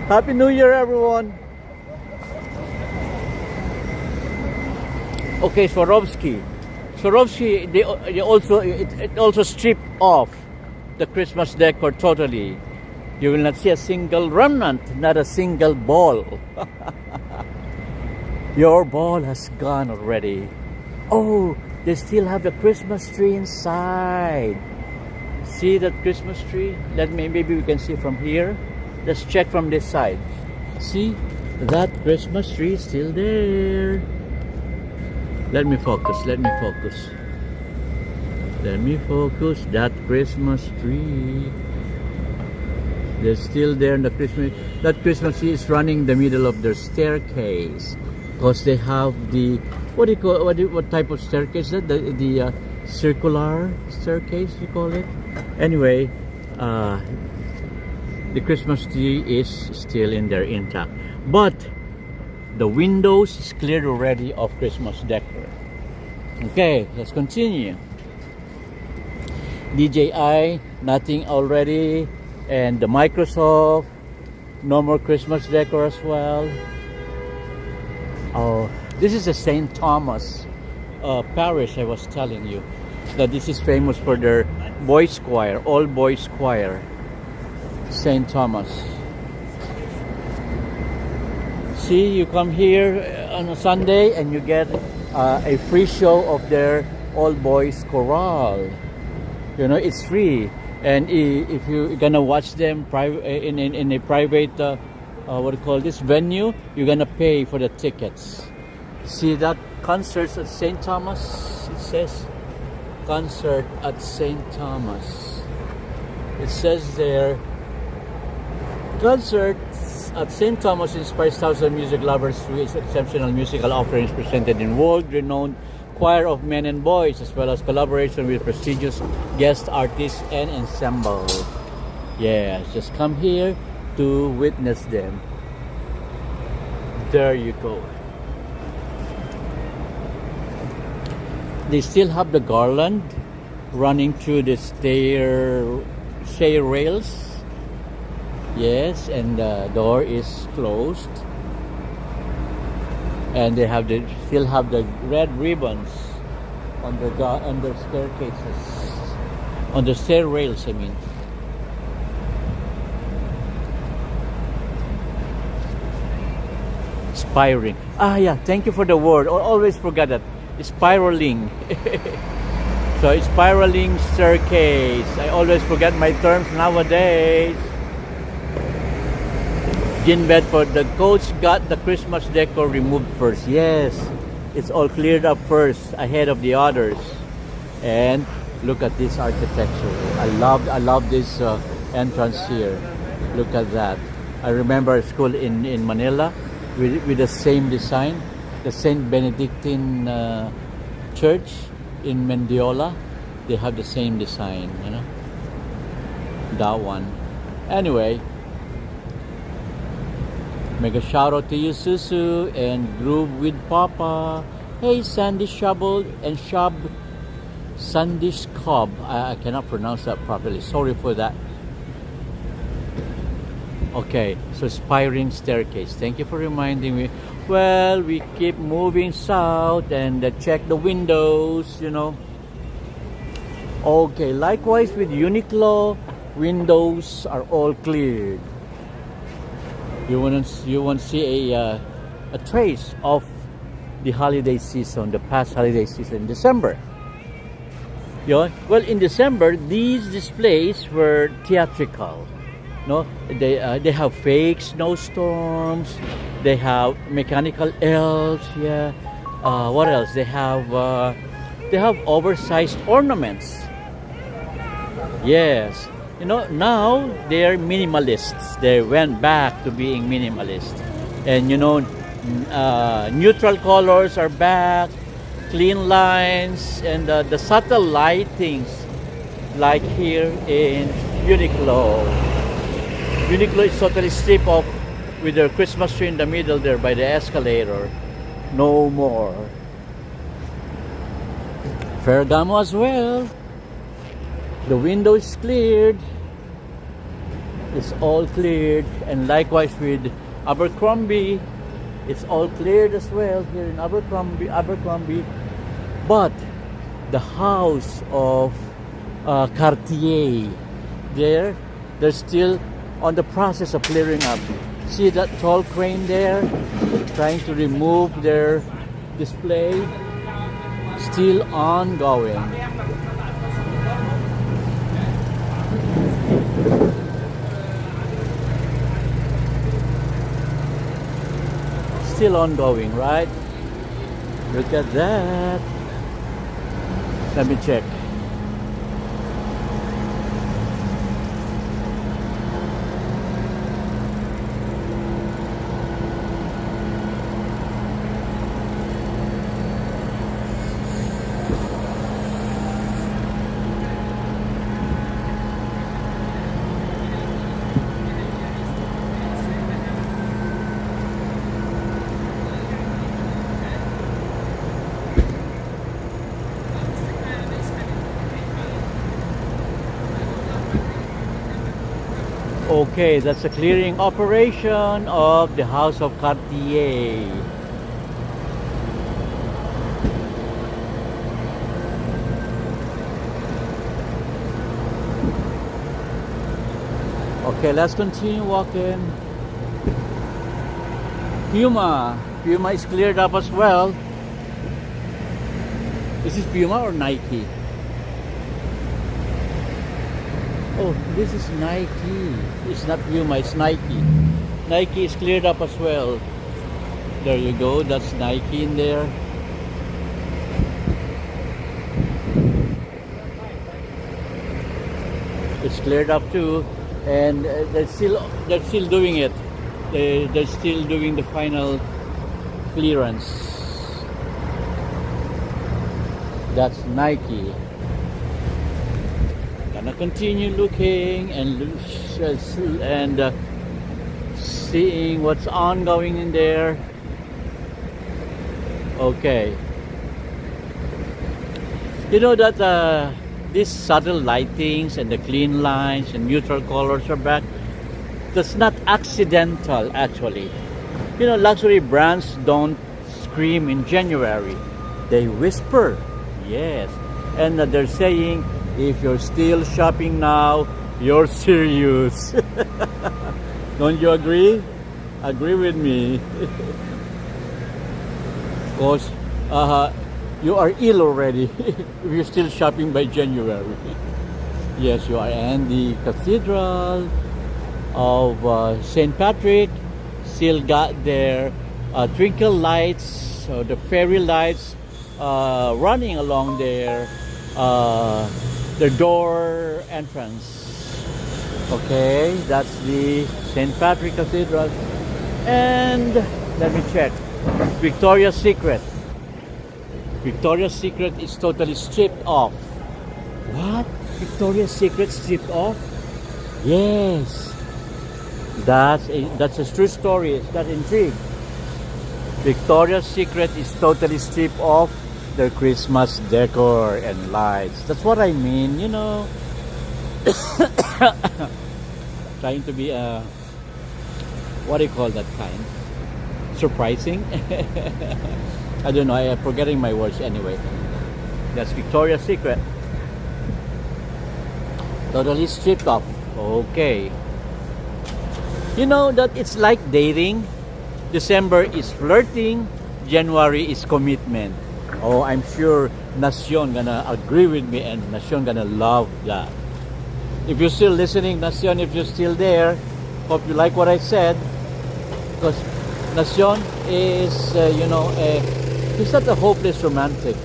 Happy New Year, everyone. Okay, Swarovski, they also strip off the Christmas decor totally. You will not see a single remnant, not a single ball. Your ball has gone already. Oh, they still have the Christmas tree inside. See that Christmas tree? Maybe we can see from here. Let's check from this side. See, that Christmas tree is still there. Let me focus. That Christmas tree. They're still there in the Christmas. That Christmas tree is running the middle of their staircase. Because they have the, what type of staircase is that? The circular staircase, you call it? Anyway, the Christmas tree is still in there intact. But the windows is cleared already of Christmas decor. Okay, let's continue. DJI, nothing already. And the Microsoft, no more Christmas decor as well. Oh, this is the St. Thomas parish I was telling you. That this is famous for their boys choir, all boys choir. St. Thomas. See, you come here on a Sunday and you get a free show of their all boys chorale. You know, it's free. And if you're gonna watch them in a private venue, you're gonna pay for the tickets. See that concerts at St. Thomas? It says concert at St. Thomas. It says there, concerts at St. Thomas inspires thousands of music lovers through its exceptional musical offerings presented in world-renowned choir of men and boys, as well as collaboration with prestigious guest artists and ensemble. Yeah, just come here to witness them. There you go. They still have the garland running through the stair rails. Yes, and the door is closed. And they still have the red ribbons on the staircases, on the stair rails. I mean. Spiraling. Yeah. Thank you for the word. I always forget that. Spiraling. So it's spiraling staircase. I always forget my terms nowadays. Jean Bedford, the coach got the Christmas decor removed first. Yes, it's all cleared up first ahead of the others. And look at this architecture. I love this entrance here. Look at that. I remember a school in Manila with the same design, the Saint Benedictine Church in Mendiola. They have the same design, you know. That one. Anyway. Mega shout out to you, Susu, and Groove with Papa. Hey, Sandy Shovel and Sandy Cobb. I cannot pronounce that properly. Sorry for that. Okay, so spiraling staircase. Thank you for reminding me. Well, we keep moving south and check the windows, you know. Okay, likewise with Uniqlo, windows are all cleared. You won't see a trace of the holiday season, the past holiday season in December. You know? Well, in December, these displays were theatrical. No, they have fake snowstorms. They have mechanical elves. Yeah. What else? They have they have oversized ornaments. Yes. Now they're minimalists. They went back to being minimalist. And neutral colors are back, clean lines, and the subtle lightings, like here in Uniqlo. Uniqlo is totally stripped off with their Christmas tree in the middle there by the escalator. No more. Ferragamo as well. The window is cleared. It's all cleared. And likewise with Abercrombie, it's all cleared as well here in Abercrombie. But the house of Cartier, they're still on the process of clearing up. See that tall crane there, trying to remove their display? Still ongoing. Still ongoing, right? Look at that. Let me check. Okay, that's a clearing operation of the House of Cartier. Okay, let's continue walking. Puma is cleared up as well. Is this Puma or Nike? Oh, this is Nike. It's not Puma, it's Nike. Nike is cleared up as well. There you go, that's Nike in there. It's cleared up too, and they're still doing it. They're still doing the final clearance. That's Nike. Gonna continue looking and seeing what's ongoing in there. Okay. You know that these subtle lightings and the clean lines and neutral colors are back. That's not accidental, actually. Luxury brands don't scream in January. They whisper. Yes. And they're saying, if you're still shopping now, you're serious. Don't you agree? Agree with me. Because you are ill already if you're still shopping by January. Yes, you are. And the Cathedral of St. Patrick still got their twinkle lights, the fairy lights running along their door entrance. Okay, that's the St. Patrick Cathedral. And let me check. Victoria's Secret. Victoria's Secret is totally stripped off. What? Victoria's Secret stripped off? Yes. That's a true story. That intrigue. Victoria's Secret is totally stripped off their Christmas decor and lights. That's what I mean, Trying to be what do you call that kind? Surprising? I don't know, I am forgetting my words anyway. That's Victoria's Secret. Totally stripped off. Okay. You know that it's like dating. December is flirting, January is commitment. Oh, I'm sure Nacion gonna agree with me, and Nacion gonna love that. If you're still listening, Nacion, if you're still there, hope you like what I said. Because Nacion is, he's not a hopeless romantic.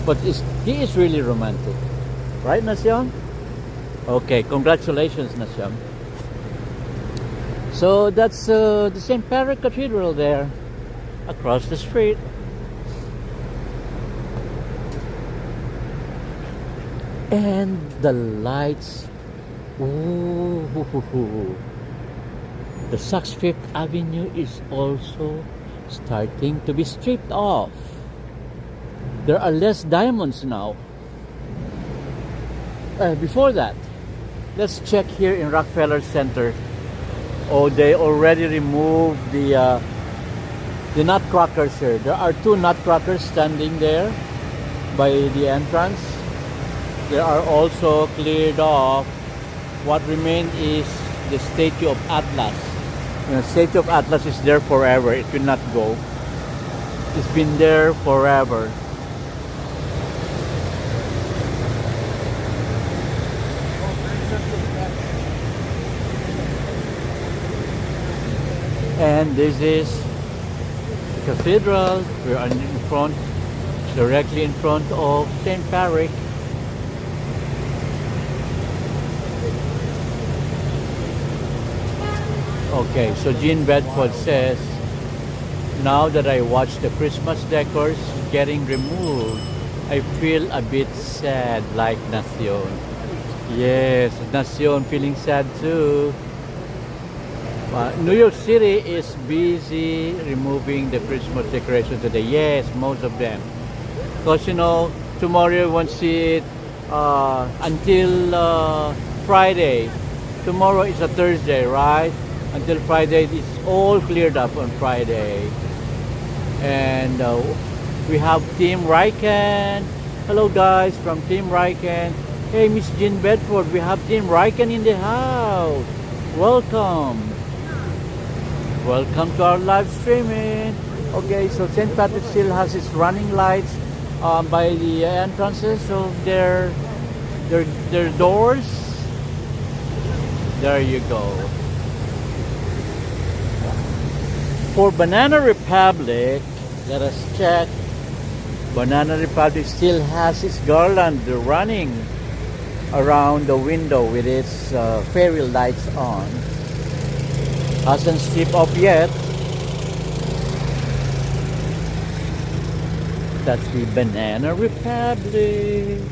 But he is really romantic. Right, Nasyon? Okay, congratulations, Nasyon. So that's the St. Patrick Cathedral there, across the street. And the lights. Ooh, the Saks Fifth Avenue is also starting to be stripped off. There are less diamonds now. Before that, let's check here in Rockefeller Center. Oh, they already removed the nutcrackers here. There are two nutcrackers standing there by the entrance. They are also cleared off. What remained is the statue of Atlas. The statue of Atlas is there forever. It will not go. It's been there forever. And this is the cathedral. We are in front, directly in front of St. Patrick. Okay, so Jean Bedford says, now that I watch the Christmas decors getting removed, I feel a bit sad like Nacion. Yes, Nacion feeling sad too. New York City is busy removing the Christmas decoration today. Yes, most of them. Because, you know, tomorrow you won't see it until Friday. Tomorrow is a Thursday, right? Until Friday, it's all cleared up on Friday. And we have Team Riken. Hello guys from Team Riken. Hey, Miss Jean Bedford, we have Team Riken in the house. Welcome. Welcome to our live streaming. Okay, so St. Patrick still has its running lights by the entrances of their doors. There you go. For Banana Republic, let us check. Banana Republic still has its garland running around the window with its fairy lights on. Hasn't stripped off yet. That's the Banana Republic.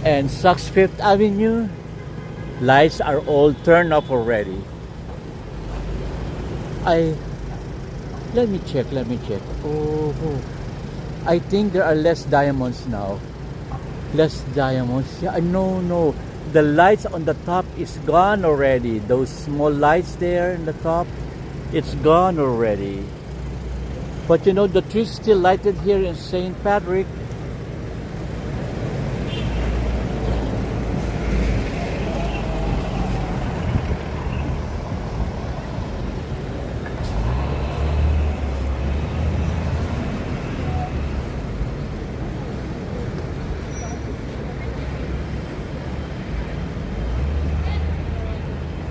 And Saks Fifth Avenue, lights are all turned off already. Let me check. Oh, I think there are less diamonds now. Less diamonds. Yeah, no. The lights on the top is gone already. Those small lights there in the top, it's gone already. But you know, the tree's still lighted here in St. Patrick.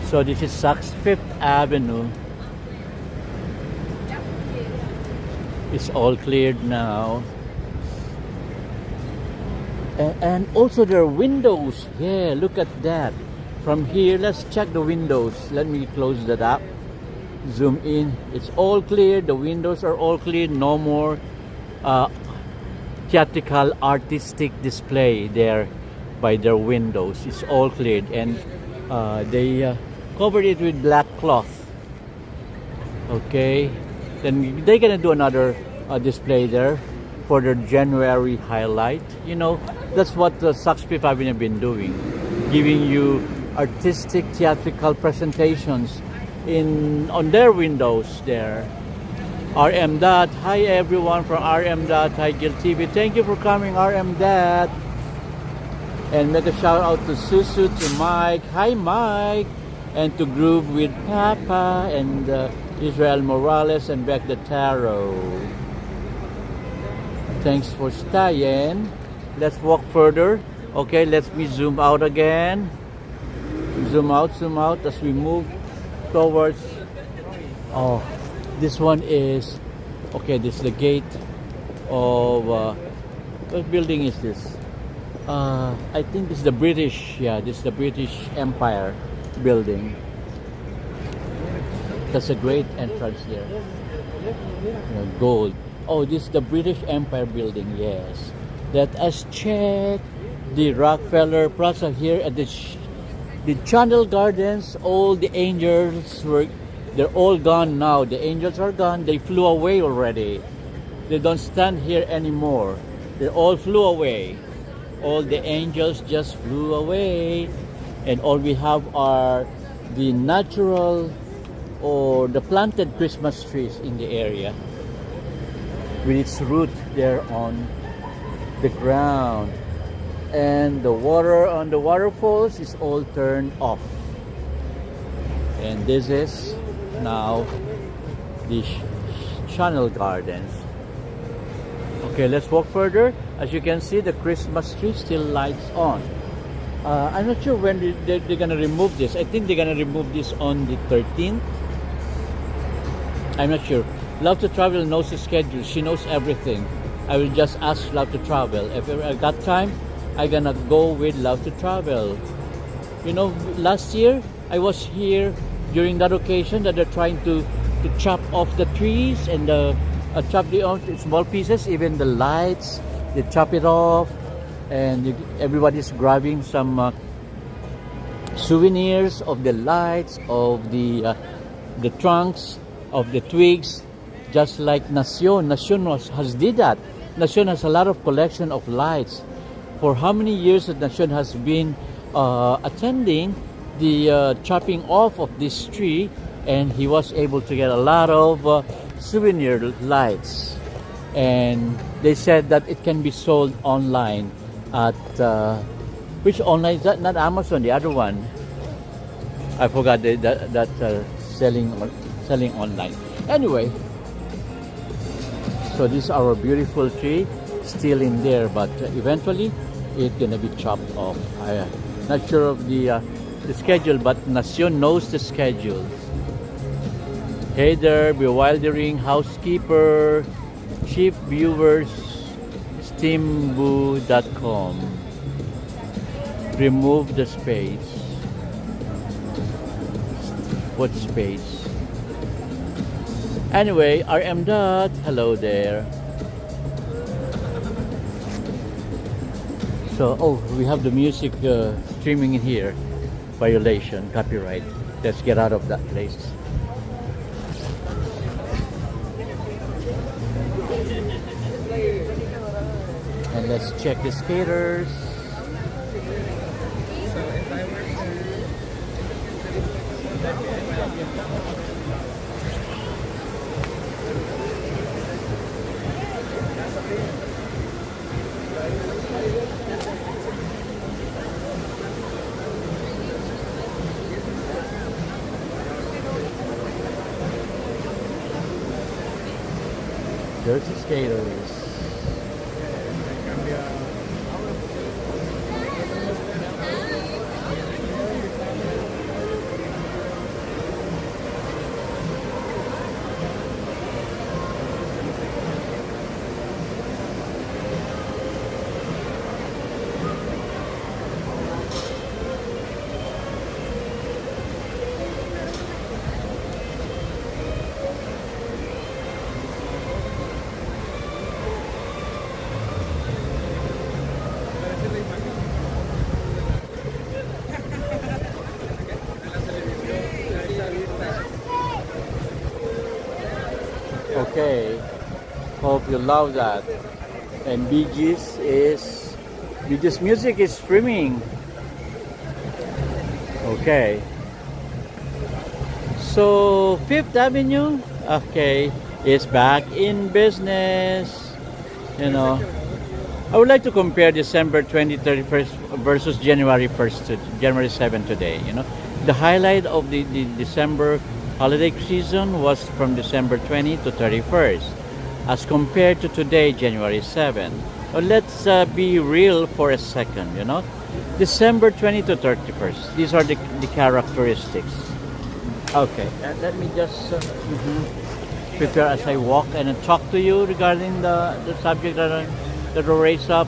So this is Saks Fifth Avenue. It's all cleared now. And also there are windows. Yeah, look at that. From here, let's check the windows. Let me close that up. Zoom in. It's all cleared. The windows are all cleared. No more theatrical artistic display there by their windows. It's all cleared. And they covered it with black cloth. Okay, then they're gonna do another display there for their January highlight. You know, that's what the Saks Fifth Avenue have been doing, giving you artistic theatrical presentations on their windows there. RM Dot, hi everyone from RM Dot, hi Gil TV, thank you for coming RM Dot. And make a shout out to Susu, to Mike, hi Mike, and to Groove with Papa, and Israel Morales, and Beck the Tarot. Thanks for staying. Let's walk further. Okay, let me zoom out again. Zoom out as we move towards. Oh, this one is okay. This is the gate of What building is this? I think this is the British. Yeah, this is the British Empire building. That's a great entrance here. Gold. Oh, this is the British Empire building. Yes. Let us check the Rockefeller Plaza here at the Channel Gardens. All the angels they're all gone now. The angels are gone. They flew away already. They don't stand here anymore. They all flew away. All the angels just flew away. And all we have are the natural or the planted Christmas trees in the area with its root there on the ground. And the water on the waterfalls is all turned off. And this is now the Channel Gardens. Okay, let's walk further. As you can see, the Christmas tree still lights on. I'm not sure when they're gonna remove this. I think they're gonna remove this on the 13th. I'm not sure. Love to Travel knows the schedule. She knows everything. I will just ask Love to Travel. If I got time, I'm gonna go with Love to Travel. You know, last year I was here during that occasion that they're trying to chop off the trees and chop the small pieces, even the lights. They chop it off, and everybody's grabbing some souvenirs of the lights, of the trunks, of the twigs, just like Nacion. Nacion has did that. Nacion has a lot of collection of lights. For how many years that Nacion has been attending the chopping off of this tree, and he was able to get a lot of souvenir lights. And they said that it can be sold online at which online is that? Not Amazon, the other one. I forgot that selling online. Anyway, so this is our beautiful tree still in there, but eventually it's gonna be chopped off. I'm not sure of the schedule, but Nacion knows the schedule. Hey there, bewildering housekeeper, chief viewers, steamboo.com. Remove the space. What space? Anyway, RM Dot, hello there. So, oh, we have the music streaming in here. Violation, copyright. Let's get out of that place. And let's check the skaters. There's the skaters. Okay, hope you love that. And Bee Gees music is streaming. Okay. So Fifth Avenue, okay, is back in business. You know, I would like to compare December 31st versus January 1st to January 7th today. You know, the highlight of the December holiday season was from December 20 to 31st as compared to today, January 7. Well, let's be real for a second, you know. December 20 to 31st. These are the characteristics. Okay, let me just prepare as I walk and talk to you regarding the subject that that will raise up.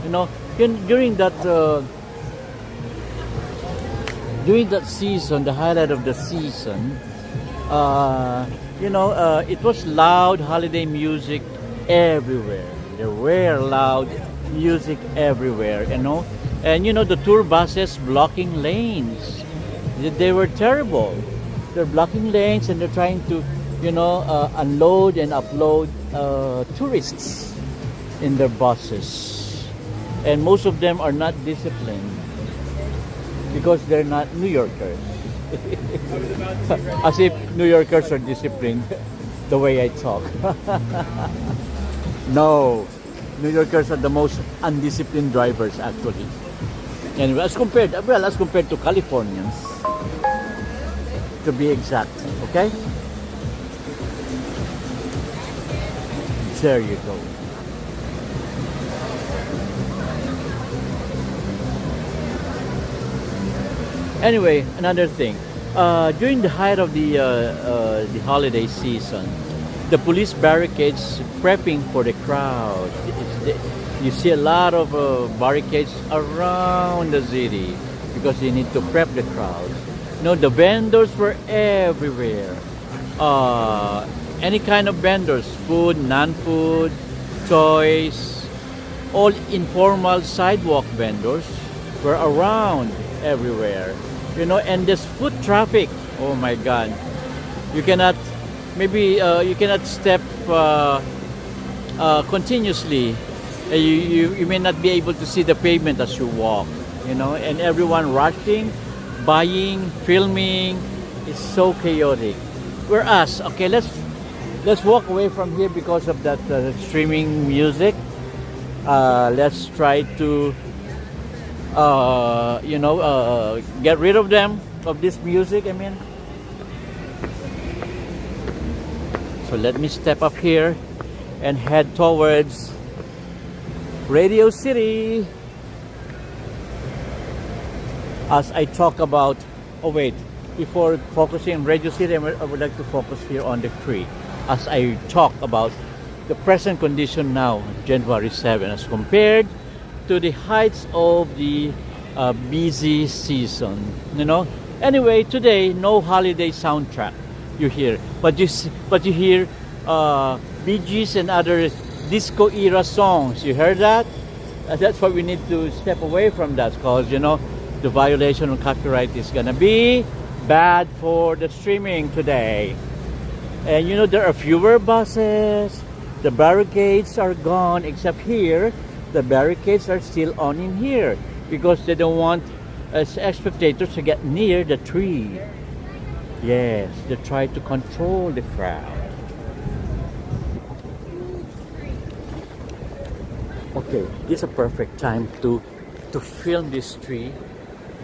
You know, during that season, the highlight of the season, it was loud holiday music everywhere. There were loud music everywhere, and the tour buses blocking lanes. They were terrible. They're blocking lanes and they're trying to, unload and upload tourists in their buses. And most of them are not disciplined because they're not New Yorkers. As if New Yorkers are disciplined the way I talk. No, New Yorkers are the most undisciplined drivers actually. Anyway, as compared to Californians, to be exact, okay? There you go. Anyway, another thing. During the height of the holiday season, the police barricades prepping for the crowd. You see a lot of barricades around the city because they need to prep the crowd. The vendors were everywhere. Any kind of vendors, food, non-food, toys, all informal sidewalk vendors were around everywhere. And this foot traffic, oh my God, you cannot step continuously. You may not be able to see the pavement as you walk, and everyone rushing, buying, filming. It's so chaotic. Whereas, okay, let's walk away from here because of that streaming music. Let's try to get rid of this music, So let me step up here and head towards Radio City as I talk about, before focusing on Radio City, I would like to focus here on the tree as I talk about the present condition now, January 7, as compared to the heights of the busy season. Anyway, today no holiday soundtrack you hear, but you hear Bee Gees and other disco era songs. You heard that? That's why we need to step away from that, because the violation of copyright is gonna be bad for the streaming today. And there are fewer buses. The barricades are gone, except here the barricades are still on in here because they don't want spectators to get near the tree. Yes, they try to control the crowd. Okay, this is a perfect time to film this tree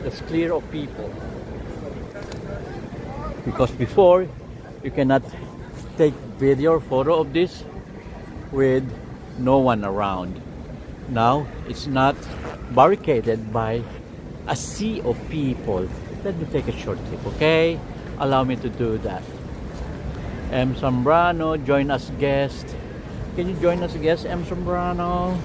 that's clear of people, because before you cannot take video or photo of this with no one around. Now it's not barricaded by a sea of people. Let me take a short clip, okay? Allow me to do that. M. Zambrano, join us guest. Can you join us guest, M. Zambrano?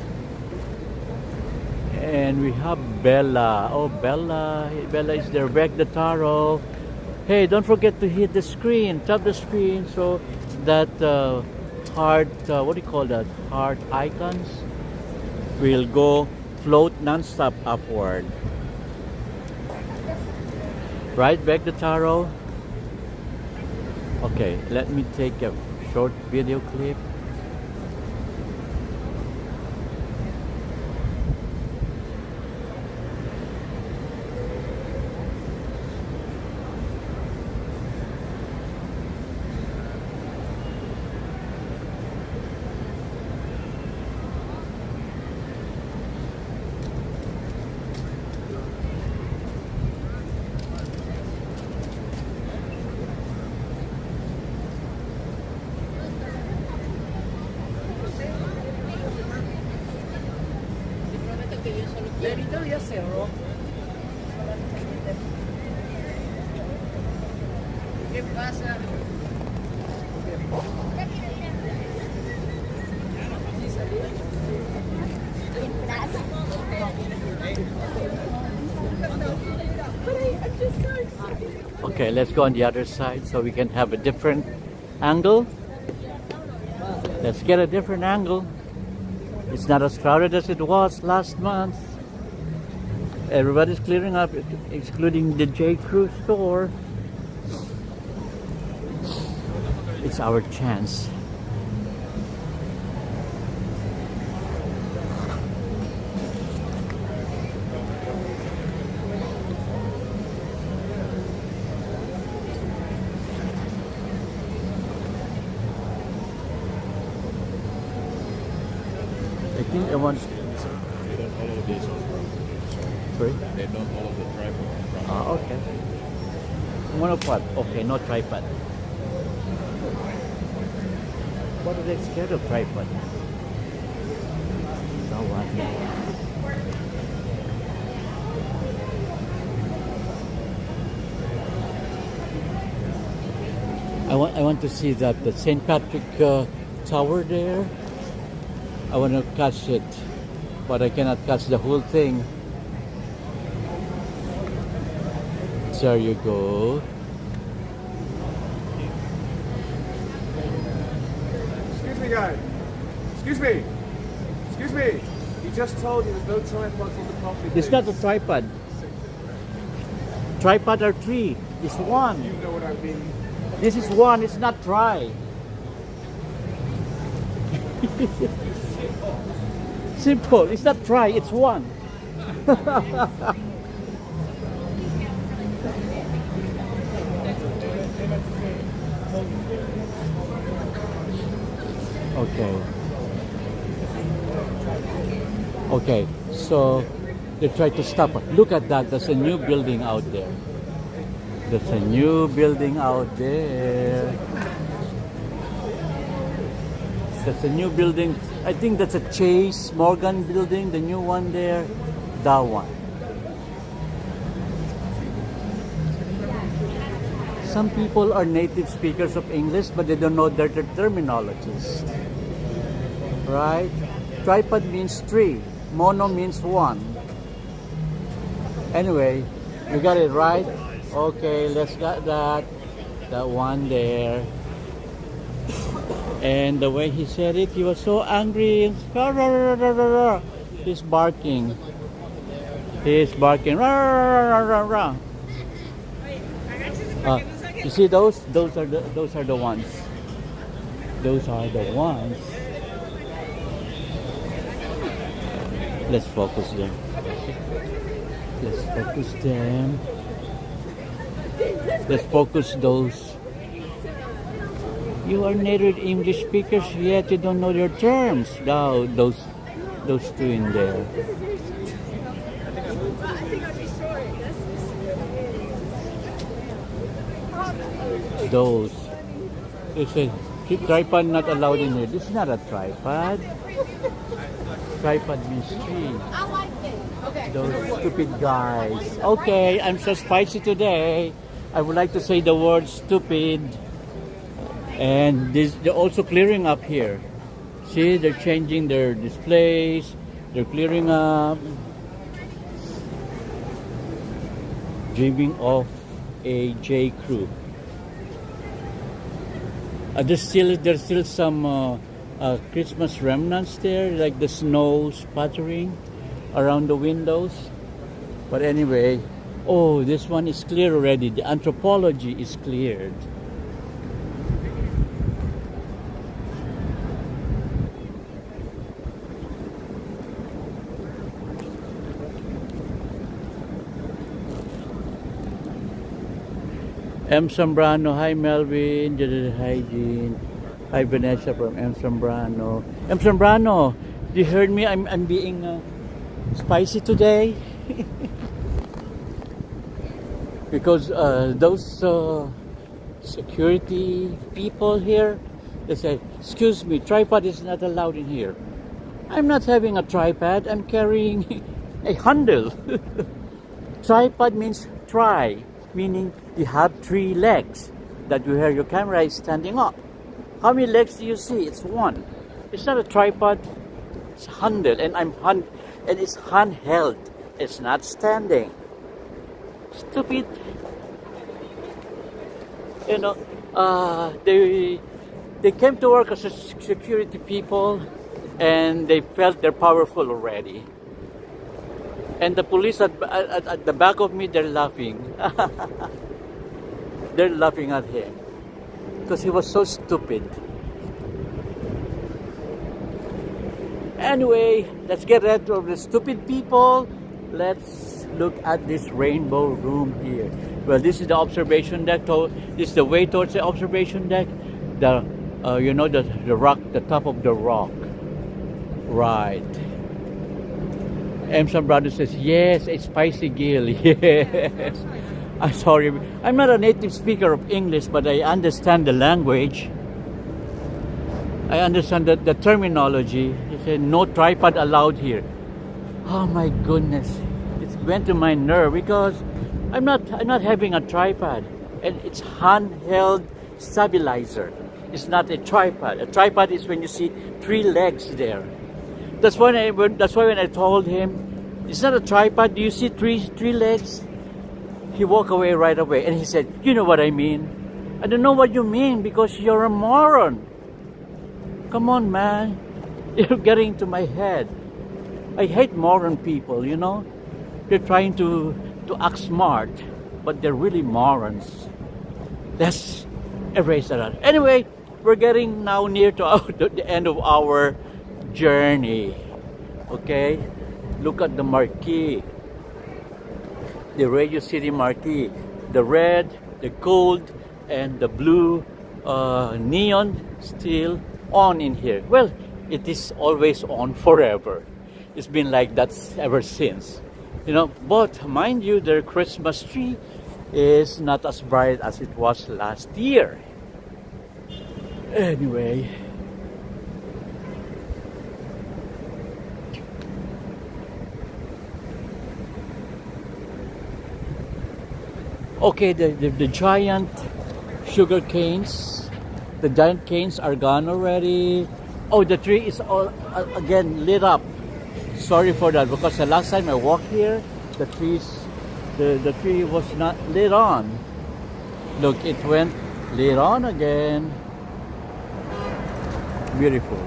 And we have Bella. Oh, Bella is there. Beck the Taro. Hey, don't forget to hit the screen. Tap the screen so that heart, what do you call that? Heart icons will go float non-stop upward. Right, Beck the Taro? Okay, let me take a short video clip. Ahorita ya cerró. ¿Qué pasa? ¿Sí salió? Okay, let's go on the other side so we can have a different angle. Let's get a different angle. It's not as crowded as it was last month. Everybody's clearing up, excluding the J. Crew store. It's our chance. I think I want. They don't follow this. Sorry? They don't follow the tripod. Ah, okay. Monopod. Okay, no tripod. What are they scared of tripod? So what? I want to see that the St. Patrick Tower there. I want to catch it, but I cannot catch the whole thing. There you go. Excuse me, guy. Excuse me. Excuse me. You just told you there's no tripods on the property. It's not a tripod. Tripod are three. It's one. You know what I mean. This is one. It's not tri. Simple. It's not try. It's one. Okay. Okay. So they try to stop us. Look at that. There's a new building out there. There's a new building out there. That's a new building. I think that's a Chase Morgan building, the new one there. That one. Some people are native speakers of English, but they don't know their terminologies. Right? Tripod means three. Mono means one. Anyway, you got it right? Okay, let's get that. That one there. And the way he said it, he was so angry. He's barking. He's barking. You see those? Those are the ones. Those are the ones. Let's focus them. Let's focus them. Let's focus those. You are native English speakers, yet you don't know your terms. No, those two in there. Those. They say, tripod not allowed in here. This is not a tripod. Tripod means tree. Those stupid guys. Okay, I'm so spicy today. I would like to say the word stupid. And they're also clearing up here. See, they're changing their displays. They're clearing up. Dreaming of a J. Crew. There's still some Christmas remnants there, like the snow spattering around the windows. But anyway, oh, this one is clear already. The anthropology is cleared. M. Zambrano, hi Melvin, hi Jean, hi Vanessa from M. Zambrano. M. Zambrano, you heard me? I'm being spicy today because those security people here, they say, excuse me, tripod is not allowed in here. I'm not having a tripod, I'm carrying a handle. Tripod means try, meaning you have three legs that you hear your camera is standing up. How many legs do you see? It's one. It's not a tripod, it's handle, and it's handheld. It's not standing. Stupid. You know, they came to work as a security people, and they felt they're powerful already. And the police at the back of me, they're laughing. They're laughing at him because he was so stupid. Anyway, let's get rid of the stupid people. Let's look at this rainbow room here. Well, this is the observation deck. This is the way towards the observation deck. The you know, the rock, the top of the rock. Right. Emerson Brothers says, yes, a spicy gill. Yes. I'm sorry. I'm not a native speaker of English, but I understand the language. I understand the terminology. He said, no tripod allowed here. Oh my goodness. It went to my nerve because I'm not having a tripod. And it's handheld stabilizer. It's not a tripod. A tripod is when you see three legs there. That's why when I told him, it's not a tripod, do you see three legs? He walked away right away and he said, you know what I mean? I don't know what you mean because you're a moron. Come on, man. You're getting to my head. I hate moron people, you know? They're trying to act smart, but they're really morons. Let's erase that out. Anyway, we're getting now near to the end of our journey. Okay? Look at the marquee. The Radio City marquee. The red, the gold, and the blue neon still on in here. Well, it is always on forever. It's been like that ever since. You know, but mind you, their Christmas tree is not as bright as it was last year. Anyway. Okay, the giant sugar canes, the giant canes are gone already. Oh, the tree is all again lit up. Sorry for that, because the last time I walked here, the tree was not lit on. Look, it went lit on again. Beautiful.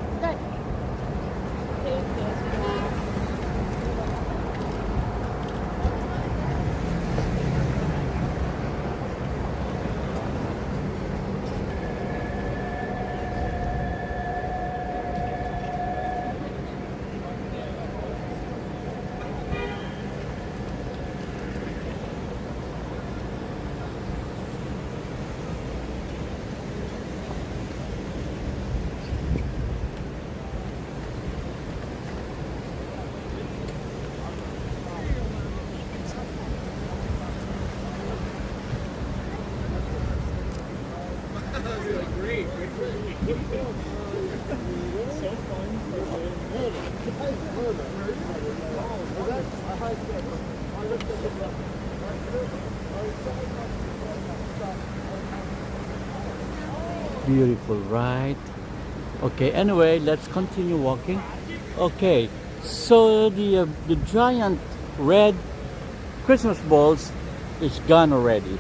Beautiful, right? Okay, anyway, let's continue walking. Okay, so the giant red Christmas balls is gone already.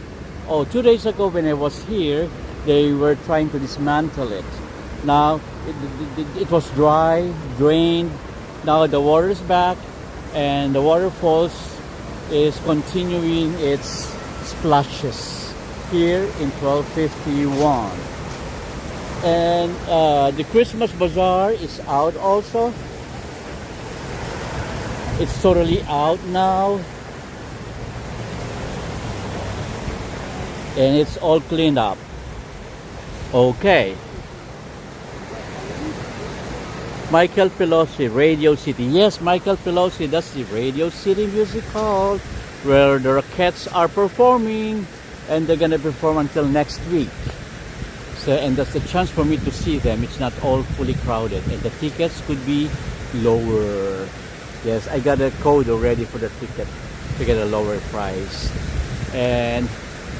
Oh, 2 days ago when I was here, they were trying to dismantle it. Now, it was dry, drained. Now the water is back, and the waterfalls is continuing its splashes here in 1251. And the Christmas bazaar is out also. It's totally out now. And it's all cleaned up. Okay. Michael Pelosi, Radio City. Yes, Michael Pelosi, that's the Radio City Music Hall where the Rockettes are performing, and they're gonna perform until next week. So, and that's a chance for me to see them. It's not all fully crowded, and the tickets could be lower. Yes, I got a code already for the ticket to get a lower price. And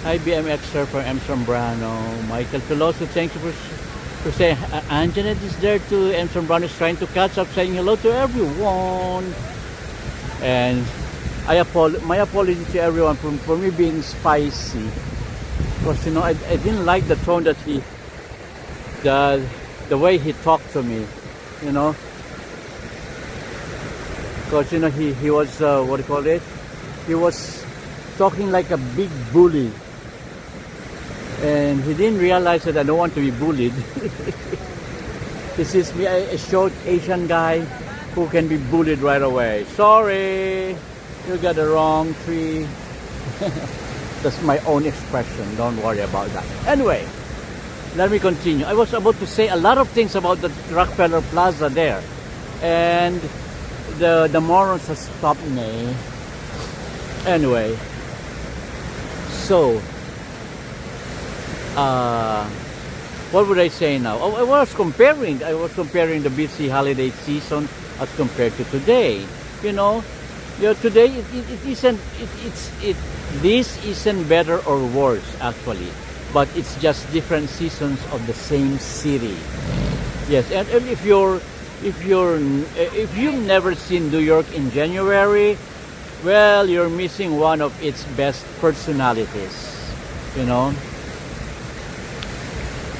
hi, BMX Surfer, M. Sombrano, Michael Pelosi, thank you for saying. Anjanette is there too. M. Sombrano is trying to catch up, saying hello to everyone. And My apologies to everyone for me being spicy, because I didn't like the tone that the way he talked to me, you know, because he was what do you call it? He was talking like a big bully, and he didn't realize that I don't want to be bullied. This is me, a short Asian guy who can be bullied right away. Sorry, you got the wrong tree. That's my own expression. Don't worry about that. Anyway, let me continue. I was about to say a lot of things about the Rockefeller Plaza there, and the morons have stopped me. Anyway, so what would I say now? Oh, I was comparing the busy holiday season as compared to today. Today this isn't better or worse actually, but it's just different seasons of the same city. Yes, and if you've never seen New York in January, well, you're missing one of its best personalities.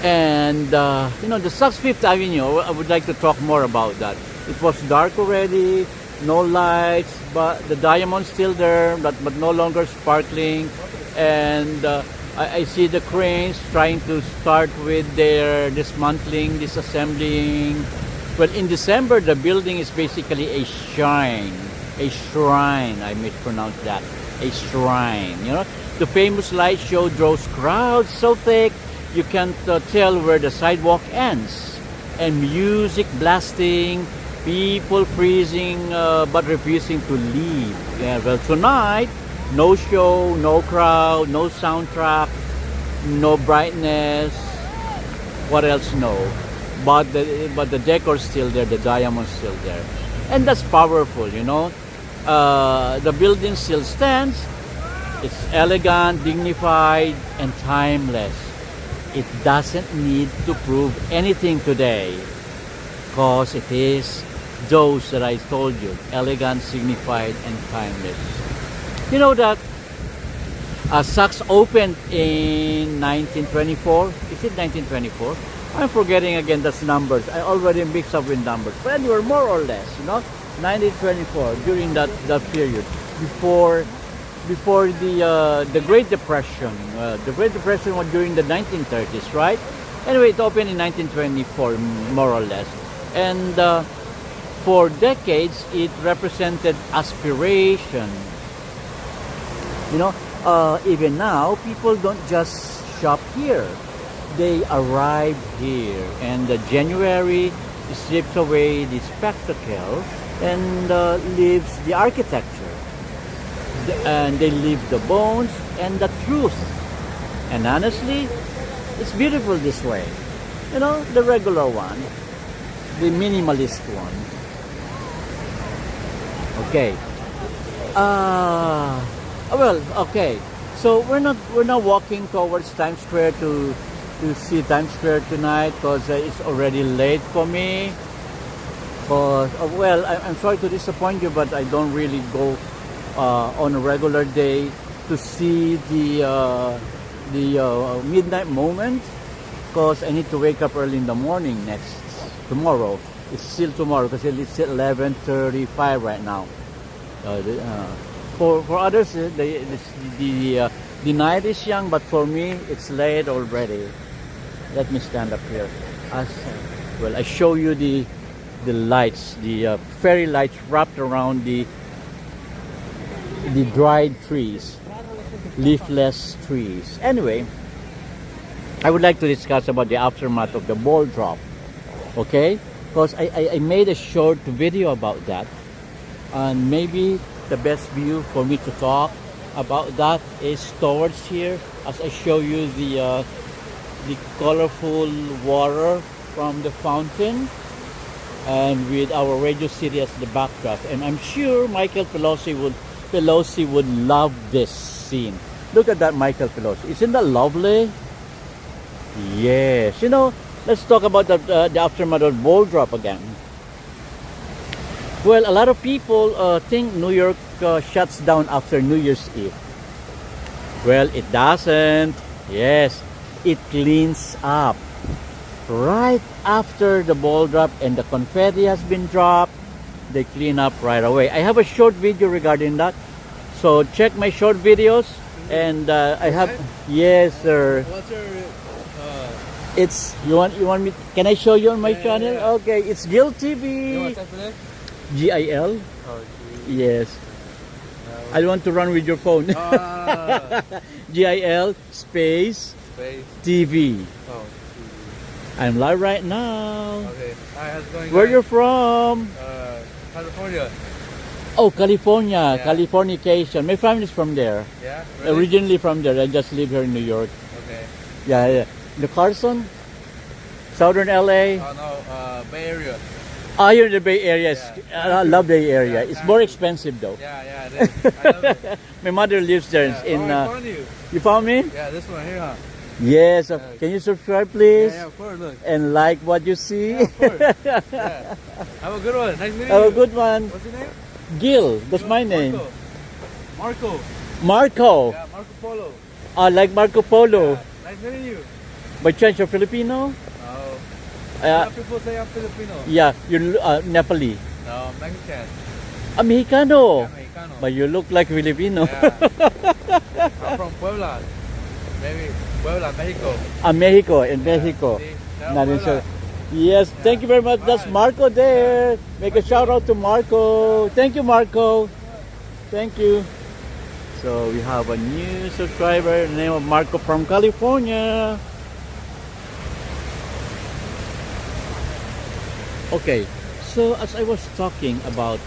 And the Saks Fifth Avenue, I would like to talk more about that. It was dark already, no lights, but the diamond's still there, but no longer sparkling. And I see the cranes trying to start with their dismantling, disassembling. Well, in December, the building is basically a shrine. A shrine, I mispronounced that. A shrine. The famous light show draws crowds so thick you can't tell where the sidewalk ends. And music blasting, people freezing but refusing to leave. Yeah, well, tonight, no show, no crowd, no soundtrack, no brightness. What else? No. But the decor's still there, the diamond's still there. And that's powerful, The building still stands. It's elegant, dignified, and timeless. It doesn't need to prove anything today, because it is those that I told you, elegant, dignified, and timeless. You know that Saks opened in 1924. Is it 1924? I'm forgetting again those numbers. I already mixed up with numbers. But anyway, more or less, 1924, during that period, before the Great Depression. The Great Depression was during the 1930s, right? Anyway, it opened in 1924, more or less. And for decades, it represented aspiration. Even now, people don't just shop here. They arrive here, and January strips away the spectacle and leaves the architecture, and they leave the bones and the truth. And honestly, it's beautiful this way. The regular one, the minimalist one. Okay. Well, okay. So we're not walking towards Times Square to see Times Square tonight, because it's already late for me. Because I'm sorry to disappoint you, but I don't really go on a regular day to see the midnight moment, because I need to wake up early in the morning tomorrow. It's still tomorrow because it's 11:35 right now. For others, the night is young, but for me, it's late already. Let me stand up here. I show you the lights, the fairy lights wrapped around the dried trees, leafless trees. Anyway, I would like to discuss about the aftermath of the ball drop. Okay, because I made a short video about that, and maybe the best view for me to talk about that is towards here, as I show you the colorful water from the fountain, and with our Radio City as the backdrop. And I'm sure Michael Pelosi would love this scene. Look at that, Michael Pelosi. Isn't that lovely? Yes. Let's talk about the aftermath of ball drop again. Well, a lot of people think New York shuts down after New Year's Eve. Well, it doesn't. Yes, it cleans up right after the ball drop and the confetti has been dropped. They clean up right away. I have a short video regarding that, so check my short videos. And I have, yes, sir. What's your It's you want me? Can I show you on my Yeah, channel? yeah. Okay, it's Gil TV. what's that for that? GIL. Oh, Yes. I don't want to run with your phone. GIL space space. TV. Oh, I'm live right now. okay. Hi, how's it going? Where guys? you're from? California. Oh, California. Yeah. Californication. My family's from there. Yeah. Really? Originally from there. I just live here in New York. Okay. Yeah, yeah. The Carson, Southern LA. Oh no, Bay Area. Ah, you're in the Bay Area. Yeah. I love Bay Area. Yeah, It's more expensive though. Yeah, it is. I love it. My mother lives there. Yeah. In I found you. you found me? Yeah, this one here, huh? Yes. Can you subscribe, please? Yeah, of course. Look. And like what you see. Yeah, of course. Yeah. Have a good one. Nice meeting Have you. a good one. What's your name? Gil. That's my name. Marco. Marco. Yeah, Marco Polo. I like Marco Polo. Yeah. Nice meeting you. By chance, you're Filipino? Oh. A Uh, lot of people say I'm Filipino. yeah, you're Nepali. No, Mexican. Mexicano. Yeah, Mexicano. But you look like Filipino. Yeah. I'm from Puebla. Maybe Puebla, Mexico. Mexico, in Yeah, Mexico. see? Shout out Not in Puebla. Yes, thank you very much. That's Bye. Marco there. Make a shout out to Marco. Thank you, Marco. Thank you. So we have a new subscriber, the name of Marco from California. Okay, so as I was talking about,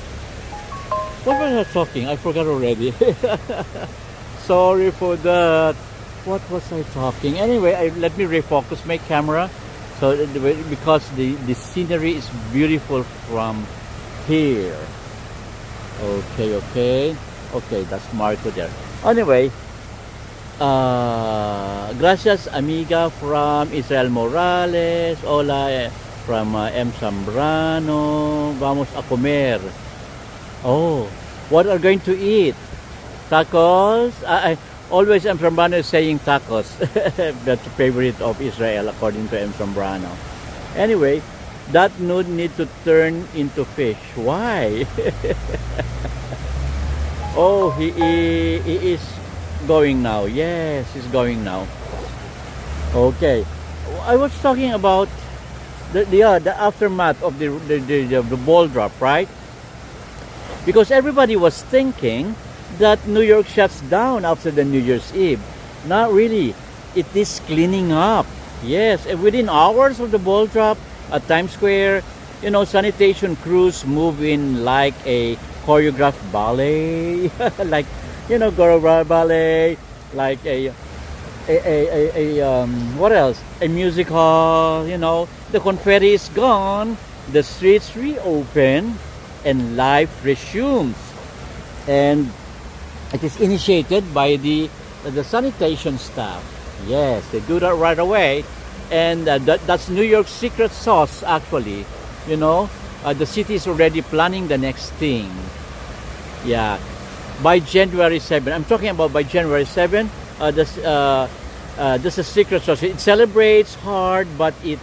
what was I talking? I forgot already. Sorry for that. What was I talking? Anyway, let me refocus my camera. So because the scenery is beautiful from here. Okay, that's Marco there. Anyway, gracias amiga from Israel Morales. Hola from M. Zambrano. Vamos a comer. Oh, what are going to eat? Tacos? I always M. Zambrano is saying tacos. That's the favorite of Israel according to M. Zambrano. Anyway, that nude need to turn into fish. Why? Oh, he is going now. Yes, he's going now. Okay. I was talking about the aftermath of the ball drop, right? Because everybody was thinking that New York shuts down after the New Year's Eve. Not really. It is cleaning up. Yes, and within hours of the ball drop at Times Square, sanitation crews move in like a choreographed ballet, like choreographed ballet, like a what else? A music hall. The confetti is gone, the streets reopen, and life resumes. And it is initiated by the sanitation staff. Yes, they do that right away, and that's New York's secret sauce. Actually, the city is already planning the next thing. Yeah, by January 7. I'm talking about by January 7. This is a secret sauce. It celebrates hard, but it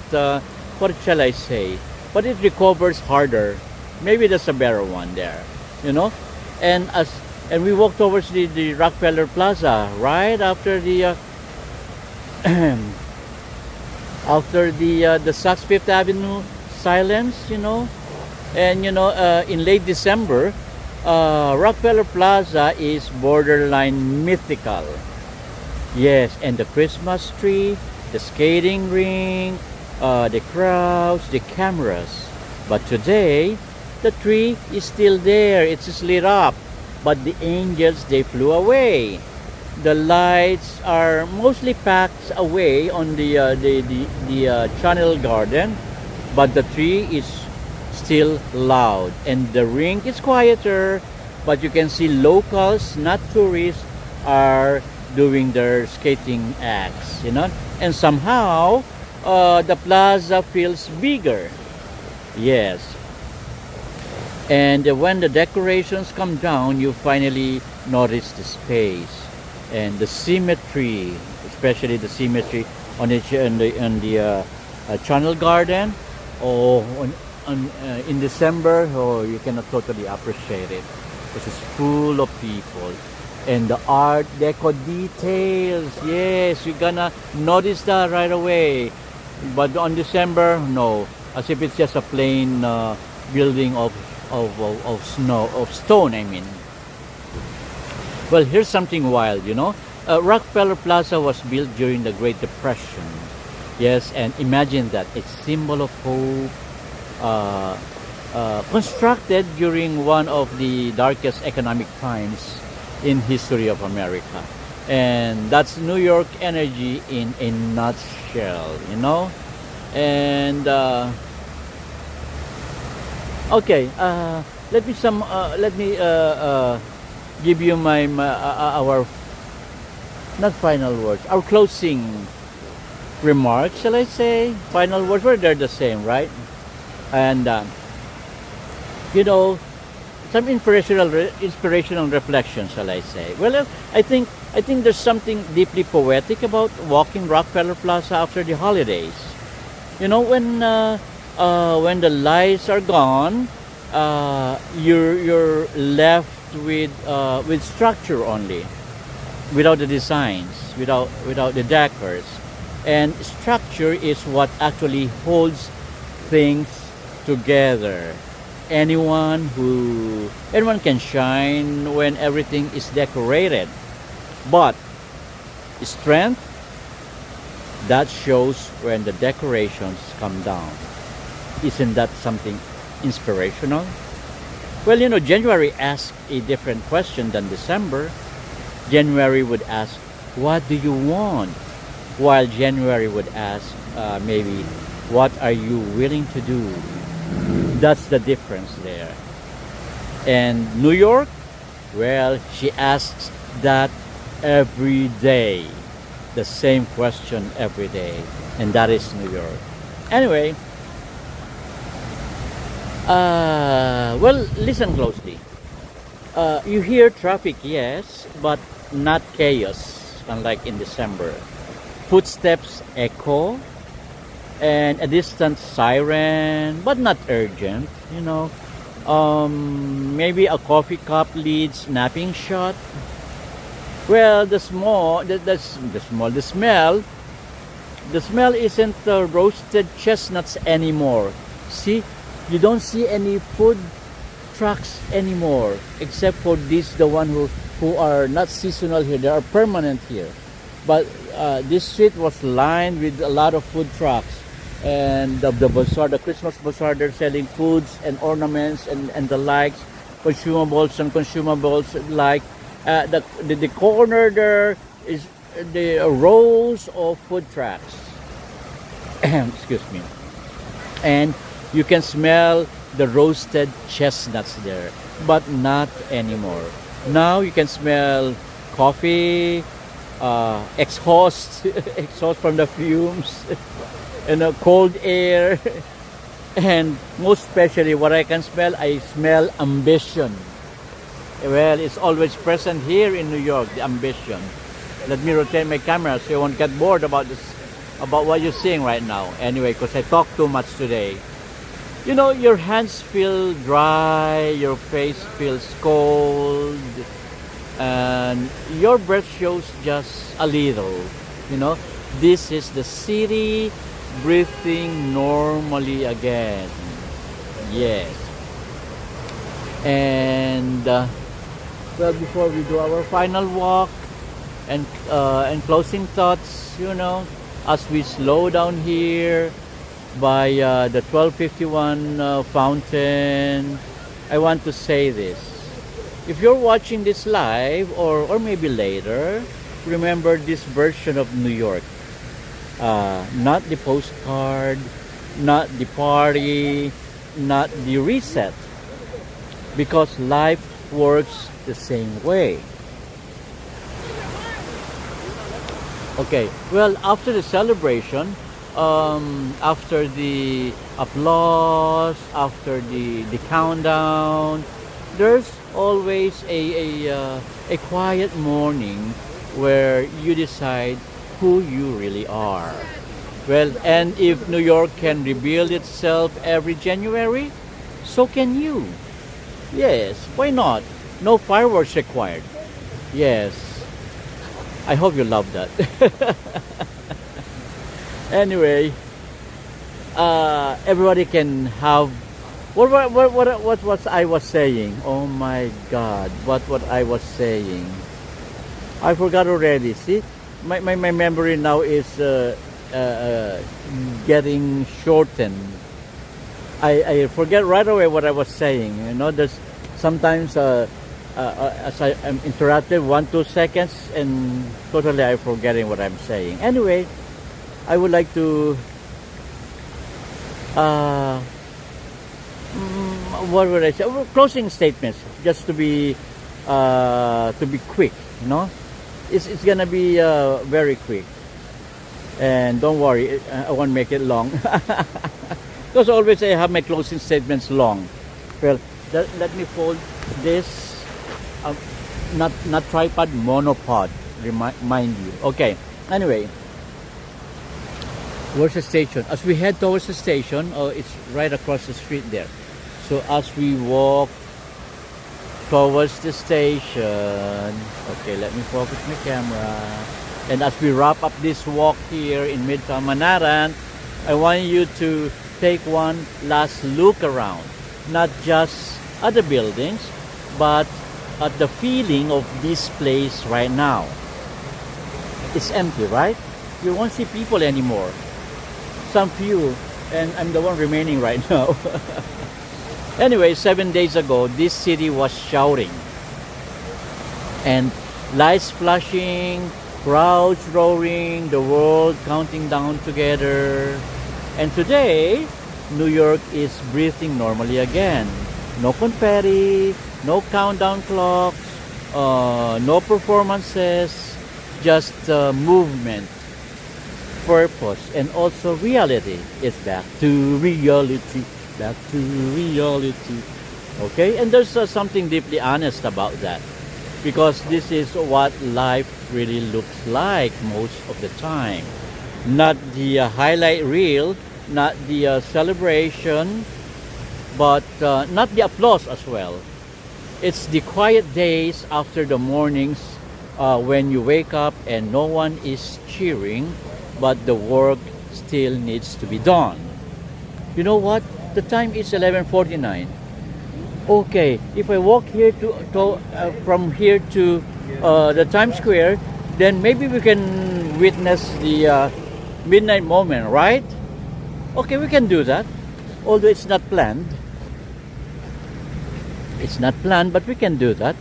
what shall I say? But it recovers harder. Maybe that's a better one there. And we walk towards the Rockefeller Plaza right after the after the Saks Fifth Avenue silence, and in late December, Rockefeller Plaza is borderline mythical. Yes, and the Christmas tree, the skating rink, the crowds, the cameras. But today, the tree is still there. It's lit up. But the angels, they flew away. The lights are mostly packed away on the Channel Garden, but the tree is still loud, and the rink is quieter. But you can see locals, not tourists, are doing their skating acts, and somehow the plaza feels bigger. Yes. And when the decorations come down, you finally notice the space and the symmetry, especially the symmetry on the Channel Garden. Or in December, oh, you cannot totally appreciate it. It's full of people. And the art deco details, yes, you're gonna notice that right away. But on December, no, as if it's just a plain building of stone. I mean. Well, here's something wild, you know. Rockefeller Plaza was built during the Great Depression. Yes, and imagine that, it's symbol of hope. Constructed during one of the darkest economic times in history of America, and that's New York energy in a nutshell, you know. And okay, let me give you our not final words, our closing remarks, shall I say? Final words, well, they're the same, right? And you know, some inspirational reflections, shall I say? Well, I think there's something deeply poetic about walking Rockefeller Plaza after the holidays. You know, when the lights are gone, you're left with structure only, without the designs, without the decors, and structure is what actually holds things together. Anyone can shine when everything is decorated, but strength, that shows when the decorations come down. Isn't that something inspirational? Well, you know, January asked a different question than December. January would ask, what do you want? While January would ask, maybe, what are you willing to do? That's the difference there. And New York, well, she asks that every day. The same question every day. And that is New York. Anyway, well, listen closely. You hear traffic, yes, but not chaos, unlike in December. Footsteps echo, and a distant siren, but not urgent, you know. Maybe a coffee cup leads napping shot. Well, the smell isn't roasted chestnuts anymore. See, you don't see any food trucks anymore, except for the one who are not seasonal here. They are permanent here. But this street was lined with a lot of food trucks. And the bazaar, the Christmas bazaar, they're selling foods and ornaments and the likes, consumables like the corner there is the rows of food trucks. Excuse me. And you can smell the roasted chestnuts there, but not anymore. Now you can smell coffee, exhaust from the fumes, and cold air, and most especially what I smell ambition. Well, it's always present here in New York, the ambition. Let me rotate my camera so you won't get bored about what you're seeing right now. Anyway, because I talk too much today. You know, your hands feel dry, your face feels cold, and your breath shows just a little. You know, this is the city breathing normally again. Yes. And well, before we do our final walk and closing thoughts, you know, as we slow down here by the 1251 fountain, I want to say this. If you're watching this live or maybe later, remember this version of New York. Not the postcard, not the party, not the reset. Because life works the same way. Okay, well, after the celebration, after the applause, after the countdown, there's always a quiet morning where you decide who you really are. Well, and if New York can rebuild itself every January, so can you. Yes, why not? No fireworks required. Yes, I hope you love that. Anyway, everybody can have what was I was saying? Oh my God, what I was saying? I forgot already. See, my memory now is getting shortened. I forget right away what I was saying. You know, there's sometimes as I am interrupted 1-2 seconds and totally I'm forgetting what I'm saying. Anyway, I would like to what would I say? Well, closing statements, just to be quick. You know, it's gonna be very quick. And don't worry, I won't make it long. Because always I have my closing statements long. Well, let me fold this, not tripod, monopod, mind you. Okay, anyway, where's the station? As we head towards the station, it's right across the street there. So as we walk towards the station, okay, let me focus my camera. And as we wrap up this walk here in Midtown Manhattan, I want you to take one last look around. Not just at the buildings, but at the feeling of this place right now. It's empty, right? You won't see people anymore. Some few, and I'm the one remaining right now. Anyway, 7 days ago, this city was shouting. And lights flashing, crowds roaring, the world counting down together. And today, New York is breathing normally again. No confetti, no countdown clocks, no performances, just movement, purpose, and also reality. It's back to reality, back to reality. Okay, and there's something deeply honest about that. Because this is what life really looks like most of the time. Not the highlight reel, not the celebration, but not the applause as well. It's the quiet days after the mornings when you wake up and no one is cheering, but the work still needs to be done. You know what? The time is 11:49. Okay, if I walk here from here to the Times Square, then maybe we can witness the midnight moment, right? Okay, we can do that, although it's not planned. It's not planned, but we can do that.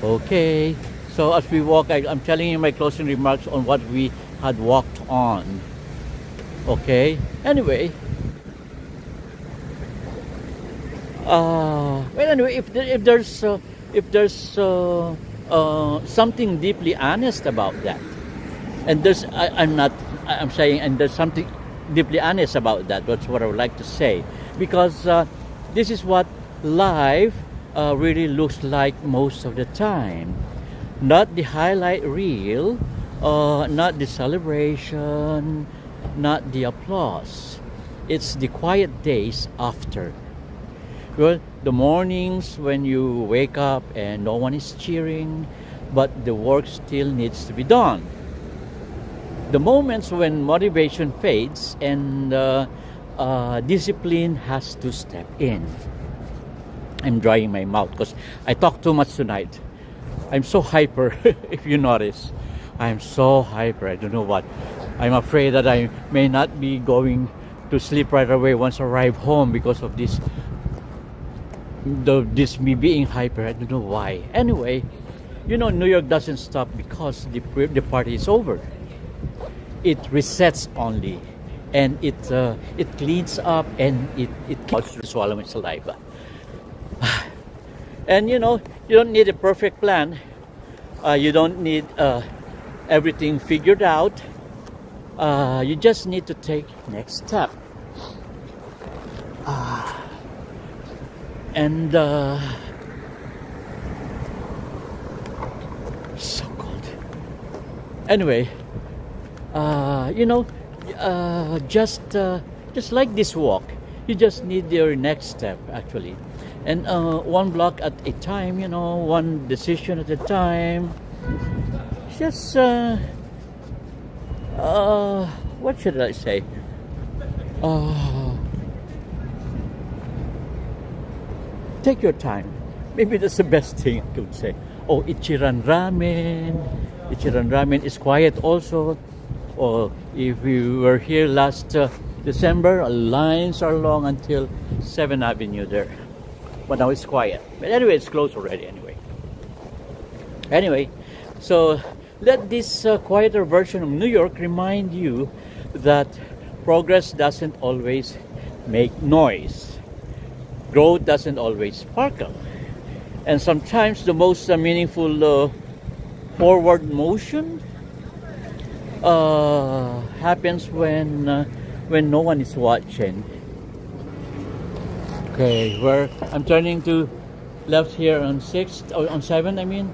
Okay, so as we walk, I'm telling you my closing remarks on what we had walked on. Okay, anyway. Well, anyway, if there's something deeply honest about that, and I'm saying, and there's something deeply honest about that. That's what I would like to say, because this is what life really looks like most of the time. Not the highlight reel, not the celebration, not the applause. It's the quiet days after. Well, the mornings when you wake up and no one is cheering, but the work still needs to be done. The moments when motivation fades and discipline has to step in. I'm drying my mouth because I talk too much tonight. I'm so hyper, if you notice. I'm so hyper. I don't know what. I'm afraid that I may not be going to sleep right away once I arrive home because of this me being hyper. I don't know why. Anyway, you know, New York doesn't stop because the party is over. It resets only, and it cleans up, and it swallow my saliva. And you know, you don't need a perfect plan. You don't need everything figured out. You just need to take next step. And so cold. Anyway, you know, just like this walk, you just need your next step actually, and one block at a time. You know, one decision at a time. Just what should I say? Take your time. Maybe that's the best thing I could say. Oh, Ichiran Ramen. Ichiran Ramen is quiet also. Or if you were here last December, lines are long until 7th Avenue there. But now it's quiet. But anyway, it's closed already anyway. Anyway, so let this quieter version of New York remind you that progress doesn't always make noise. Growth doesn't always sparkle. And sometimes the most meaningful forward motion happens when no one is watching. Okay, I'm turning to left here on 6th, or on 7th, I mean,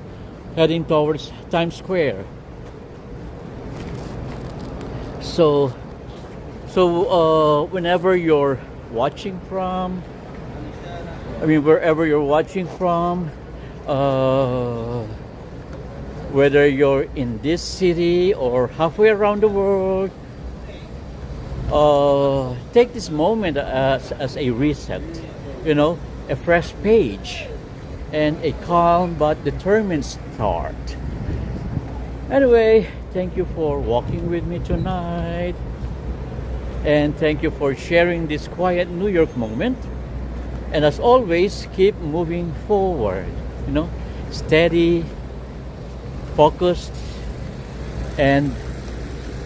heading towards Times Square. So whenever you're watching from, wherever you're watching from, whether you're in this city or halfway around the world, take this moment as a reset, a fresh page and a calm but determined start. Anyway, thank you for walking with me tonight, and thank you for sharing this quiet New York moment. And as always, keep moving forward, steady, focused, and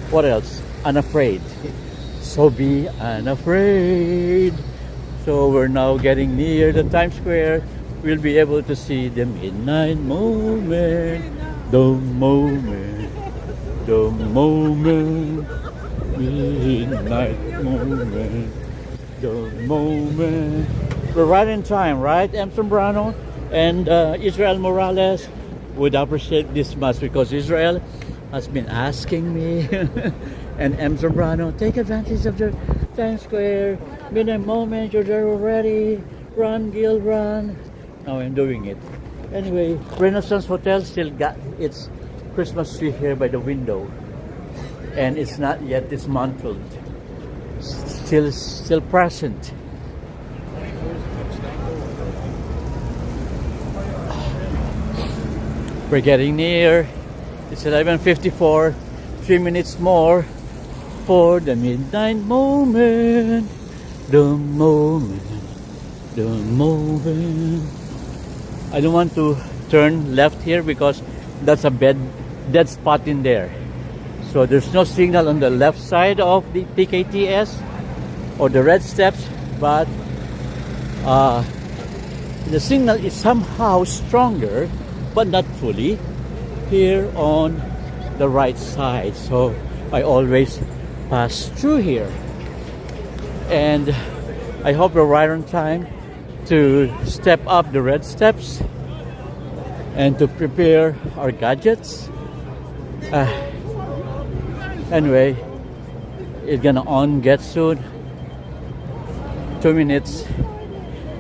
what else? Unafraid. So be unafraid. So we're now getting near the Times Square. We'll be able to see the midnight moment. The moment. The moment. Midnight moment. The moment. We're right in time, right, M. Zambrano? And Israel Morales would appreciate this much, because Israel has been asking me and M. Zambrano, take advantage of the Times Square, midnight moment, you're there already, run, Gil, run. Now I'm doing it. Anyway, Renaissance Hotel still got its Christmas tree here by the window, and it's not yet dismantled. Still present. We're getting near. It's 11:54. 3 minutes more for the midnight moment. The moment. The moment. I don't want to turn left here because that's a dead spot in there. So there's no signal on the left side of the PKTS or the red steps, but the signal is somehow stronger, but not fully, here on the right side. So I always pass through here, and I hope we're right on time to step up the red steps and to prepare our gadgets. Anyway, it's gonna get soon. 2 minutes.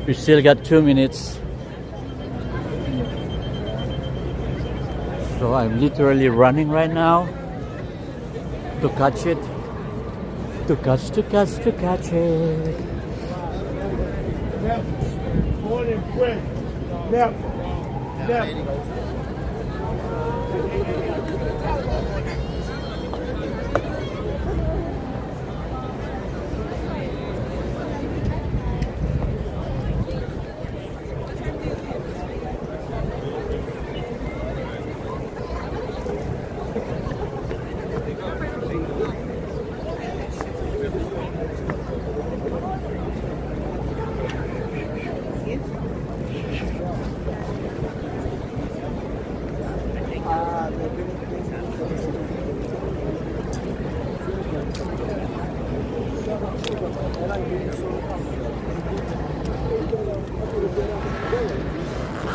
We still got 2 minutes. So I'm literally running right now to catch it. To catch it. Morning, quick. Yep.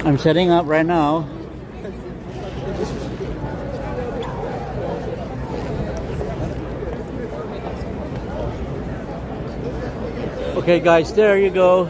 I'm setting up right now. Okay guys, there you go.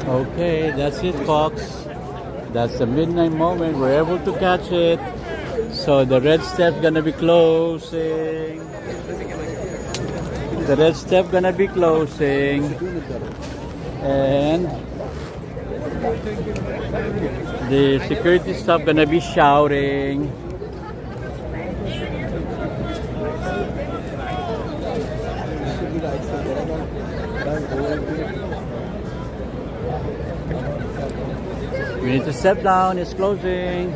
Okay, that's it folks. That's the midnight moment. We're able to catch it. So the red step's gonna be closing. The red step gonna be closing. And the security staff gonna be shouting. We need to step down, it's closing.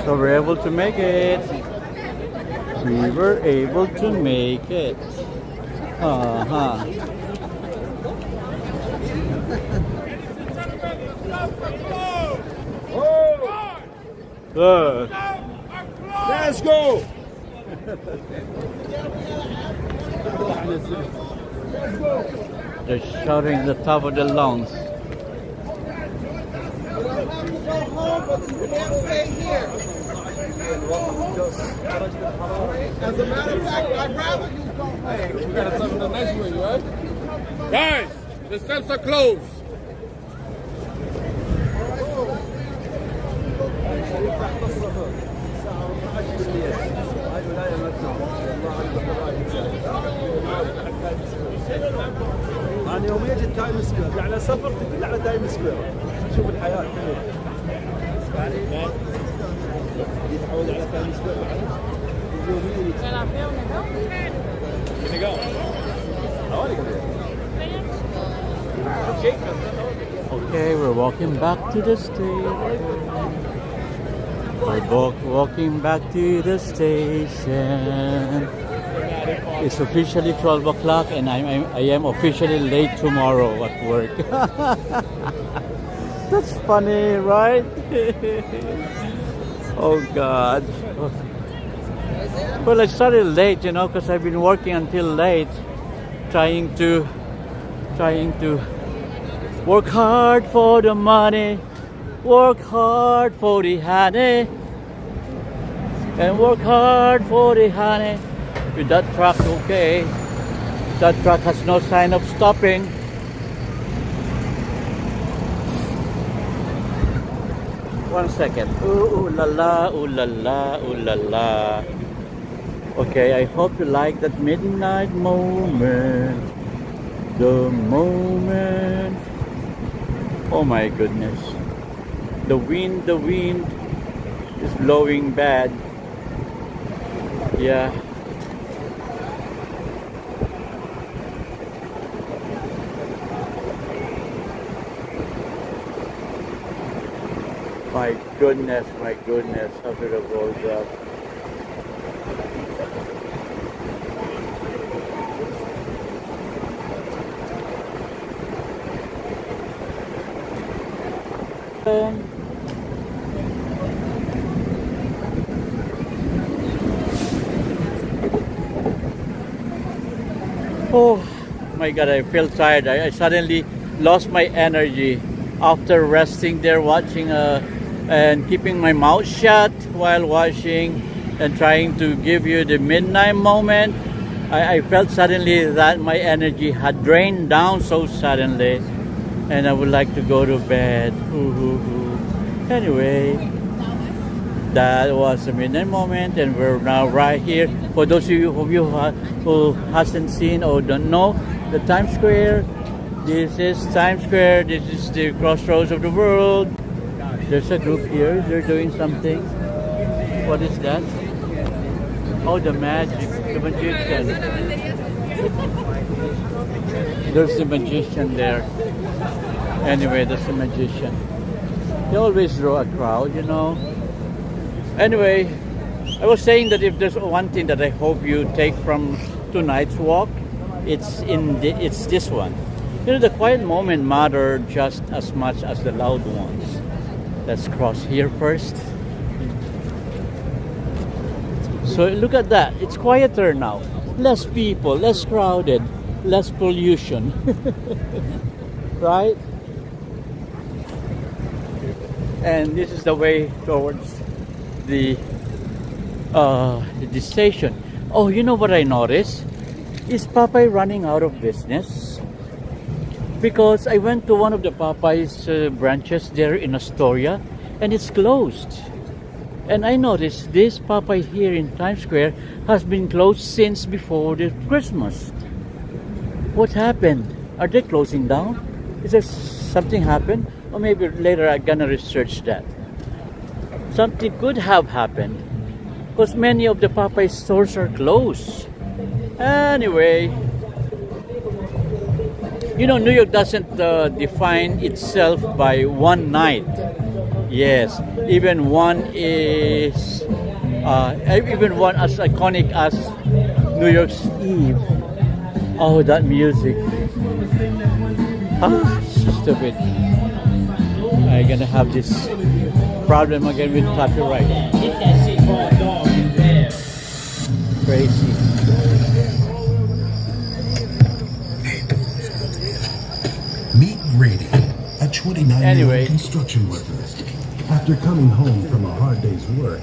So we're able to make it. We were able to make it. Uh-huh. Let's go! They're shouting at the top of the lungs. As a matter of fact, I'd rather you go home. Hey, we got something nice for you, right? Guys, the steps are closed. أنا يوميا جيت تايم سكوير يعني سفر تدل على تايم سكوير شوف الحياة حلوة يتعود على تايم سكوير يوميا Okay, we're walking back to the station. We're walking back to the station. It's officially 12 o'clock and I am officially late tomorrow at work. That's funny, right? Oh God. Well, I started late, you know, because I've been working until late, trying to work hard for the money, work hard for the honey, and work hard for the honey. With that truck, okay, that truck has no sign of stopping. One second. Ooh, ooh la la, ooh la la, ooh la la. Okay, I hope you like that midnight moment. The moment. Oh my goodness. The wind is blowing bad. Yeah. My goodness, how did it go up? Oh my God, I feel tired. I suddenly lost my energy after resting there watching and keeping my mouth shut while washing and trying to give you the midnight moment. I felt suddenly that my energy had drained down so suddenly and I would like to go to bed. Anyway, that was a midnight moment and we're now right here. For those of you who hasn't seen or don't know the Times Square, this is Times Square. This is the crossroads of the world. There's a group here. They're doing something. What is that? Oh, the magic, the magician. There's the magician there. Anyway, there's a magician. They always draw a crowd, you know. Anyway, I was saying that if there's one thing that I hope you take from tonight's walk, it's this one. You know, the quiet moment matter just as much as the loud ones. Let's cross here first. So look at that. It's quieter now. Less people, less crowded, less pollution. Right? And this is the way towards the station. Oh, you know what I noticed? Is Popeye running out of business? Because I went to one of the Popeye's branches there in Astoria and it's closed. And I noticed this Popeye here in Times Square has been closed since before the Christmas. What happened? Are they closing down? Is there something happened? Or maybe later I'm gonna research that. Something could have happened because many of the Popeye stores are closed. Anyway, you know, New York doesn't define itself by one night. Yes, even one is even one as iconic as New York's Eve. Oh, that music! Ah, stupid! I'm gonna have this problem again with copyright. Crazy. Meet Grady, a 29-year-old construction worker. After coming home from a hard day's work,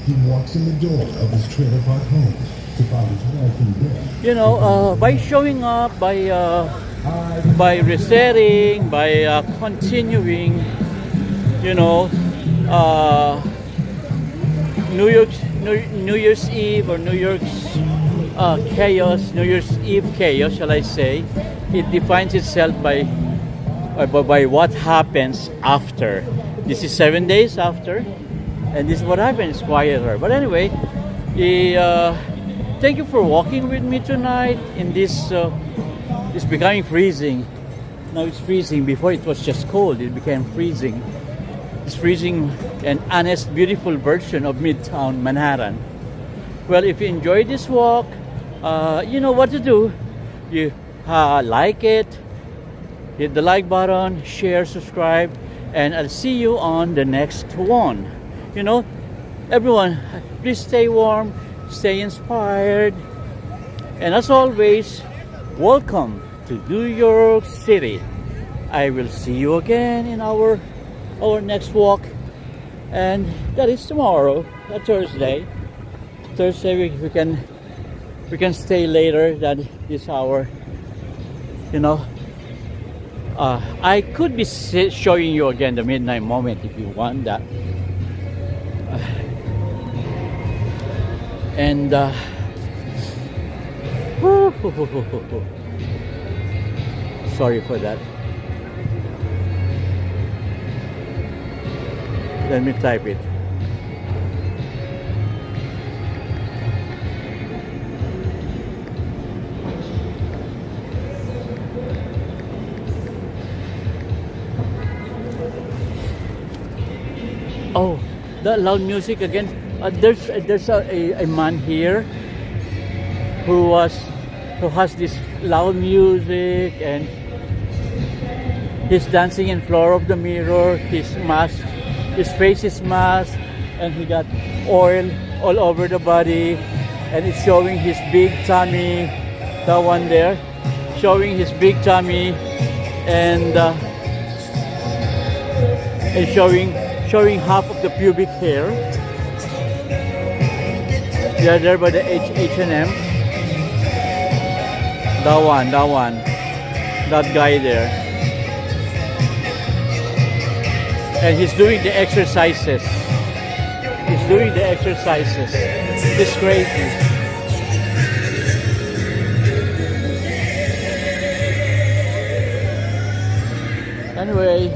he walks in the door of his trailer park home to find his wife in bed. You know, by showing up, by resetting, by continuing, you know, New Year's Eve or New Year's chaos, New Year's Eve chaos, shall I say? It defines itself by what happens after. This is 7 days after, and this is what happens quieter. But anyway, thank you for walking with me tonight in this. It's becoming freezing. Now it's freezing. Before it was just cold, it became freezing. It's freezing, an honest, beautiful version of Midtown Manhattan. Well, if you enjoyed this walk, you know what to do. You like it, hit the like button, share, subscribe, and I'll see you on the next one. You know, everyone, please stay warm, stay inspired, and as always, welcome to New York City. I will see you again in our next walk, and that is tomorrow, Thursday. Thursday we can stay later than this hour. You know, I could be showing you again the midnight moment if you want that. And sorry for that. Let me type it. Oh, the loud music again. There's a man here who has this loud music, and he's dancing in floor of the mirror. His face is masked, and he got oil all over the body, and it's showing his big tummy. The one there, showing his big tummy, and showing half of the pubic hair. Yeah, there by the H&M. That guy there. And he's doing the exercises. It's crazy. Anyway,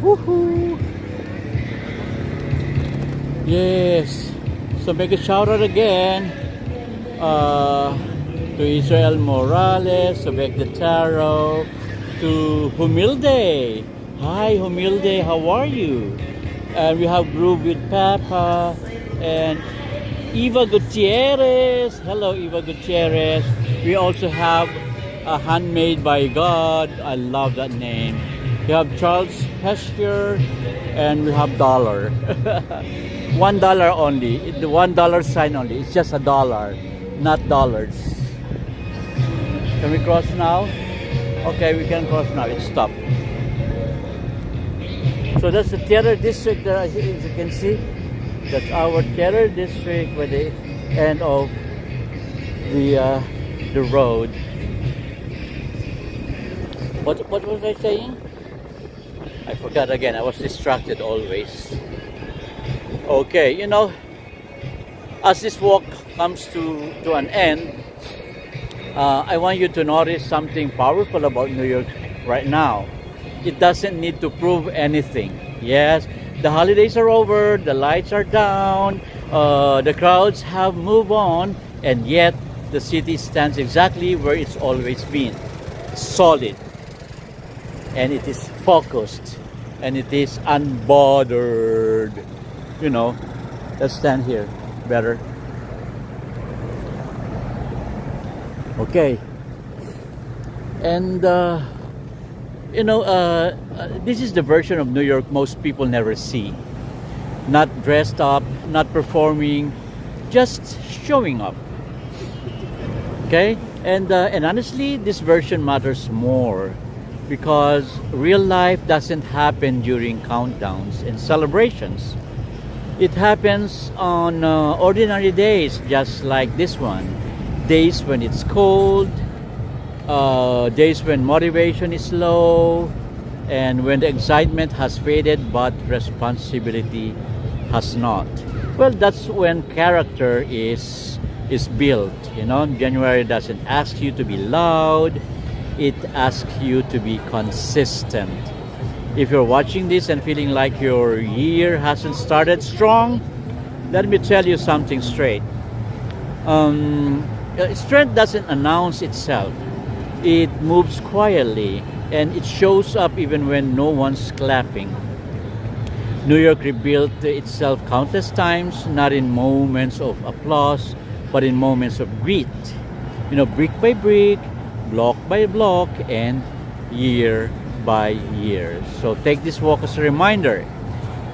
woohoo! Yes. So make a shout out again to Israel Morales, to Beck the Tarot, to Humilde. Hi Humilde, how are you? And we have Groove with Papa and Eva Gutierrez. Hello Eva Gutierrez. We also have a Handmade by God. I love that name. We have Charles Hester, and we have Dollar. $1 only. The $1 sign only. It's just $1, not dollars. Can we cross now? Okay, we can cross now. It's stopped. So that's the theater district there, as you can see. That's our theater district by the end of the road. What was I saying? I forgot again. I was distracted always. Okay, you know, as this walk comes to an end, I want you to notice something powerful about New York right now. It doesn't need to prove anything. Yes, the holidays are over, the lights are down, the crowds have moved on, and yet the city stands exactly where it's always been. Solid. And it is focused. And it is unbothered. You know, let's stand here better. Okay. And you know, this is the version of New York most people never see. Not dressed up, not performing, just showing up. Okay? And honestly, this version matters more, because real life doesn't happen during countdowns and celebrations. It happens on ordinary days, just like this one. Days when it's cold, days when motivation is low, and when the excitement has faded but responsibility has not. Well, that's when character is built. You know, January doesn't ask you to be loud. It asks you to be consistent. If you're watching this and feeling like your year hasn't started strong, let me tell you something straight. Strength doesn't announce itself. It moves quietly. and it shows up even when no one's clapping. New York rebuilt itself countless times, not in moments of applause, but in moments of grit. You know, brick by brick, block by block, and year by year. So take this walk as a reminder.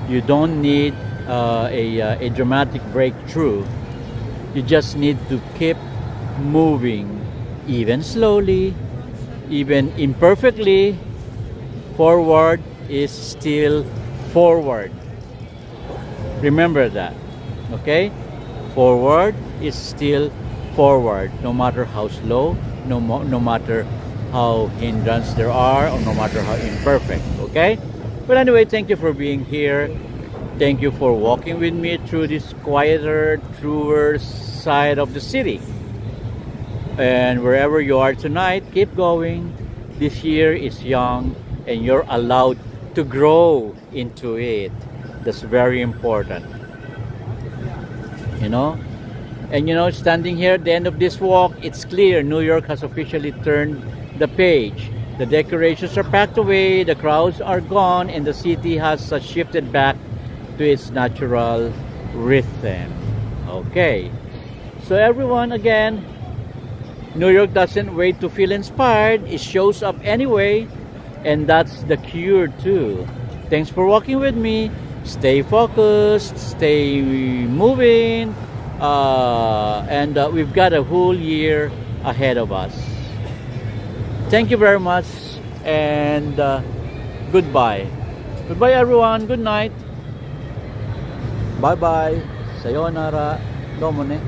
You don't need a dramatic breakthrough. You just need to keep moving, even slowly, even imperfectly. Forward is still forward. Remember that, okay? Forward is still forward, no matter how slow, no matter how hindrance there are, or no matter how imperfect, okay? But anyway, thank you for being here. Thank you for walking with me through this quieter, truer side of the city. And wherever you are tonight, keep going. This year is young, and you're allowed to grow into it. That's very important. You know? And you know, standing here at the end of this walk, it's clear New York has officially turned the page. The decorations are packed away, the crowds are gone, and the city has shifted back to its natural rhythm. Okay. So everyone, again, New York doesn't wait to feel inspired. It shows up anyway. And that's the cure too. Thanks for walking with me. Stay focused, stay moving, and we've got a whole year ahead of us. Thank you very much, and goodbye. Goodbye everyone, good night. Bye bye. Sayonara. Domone.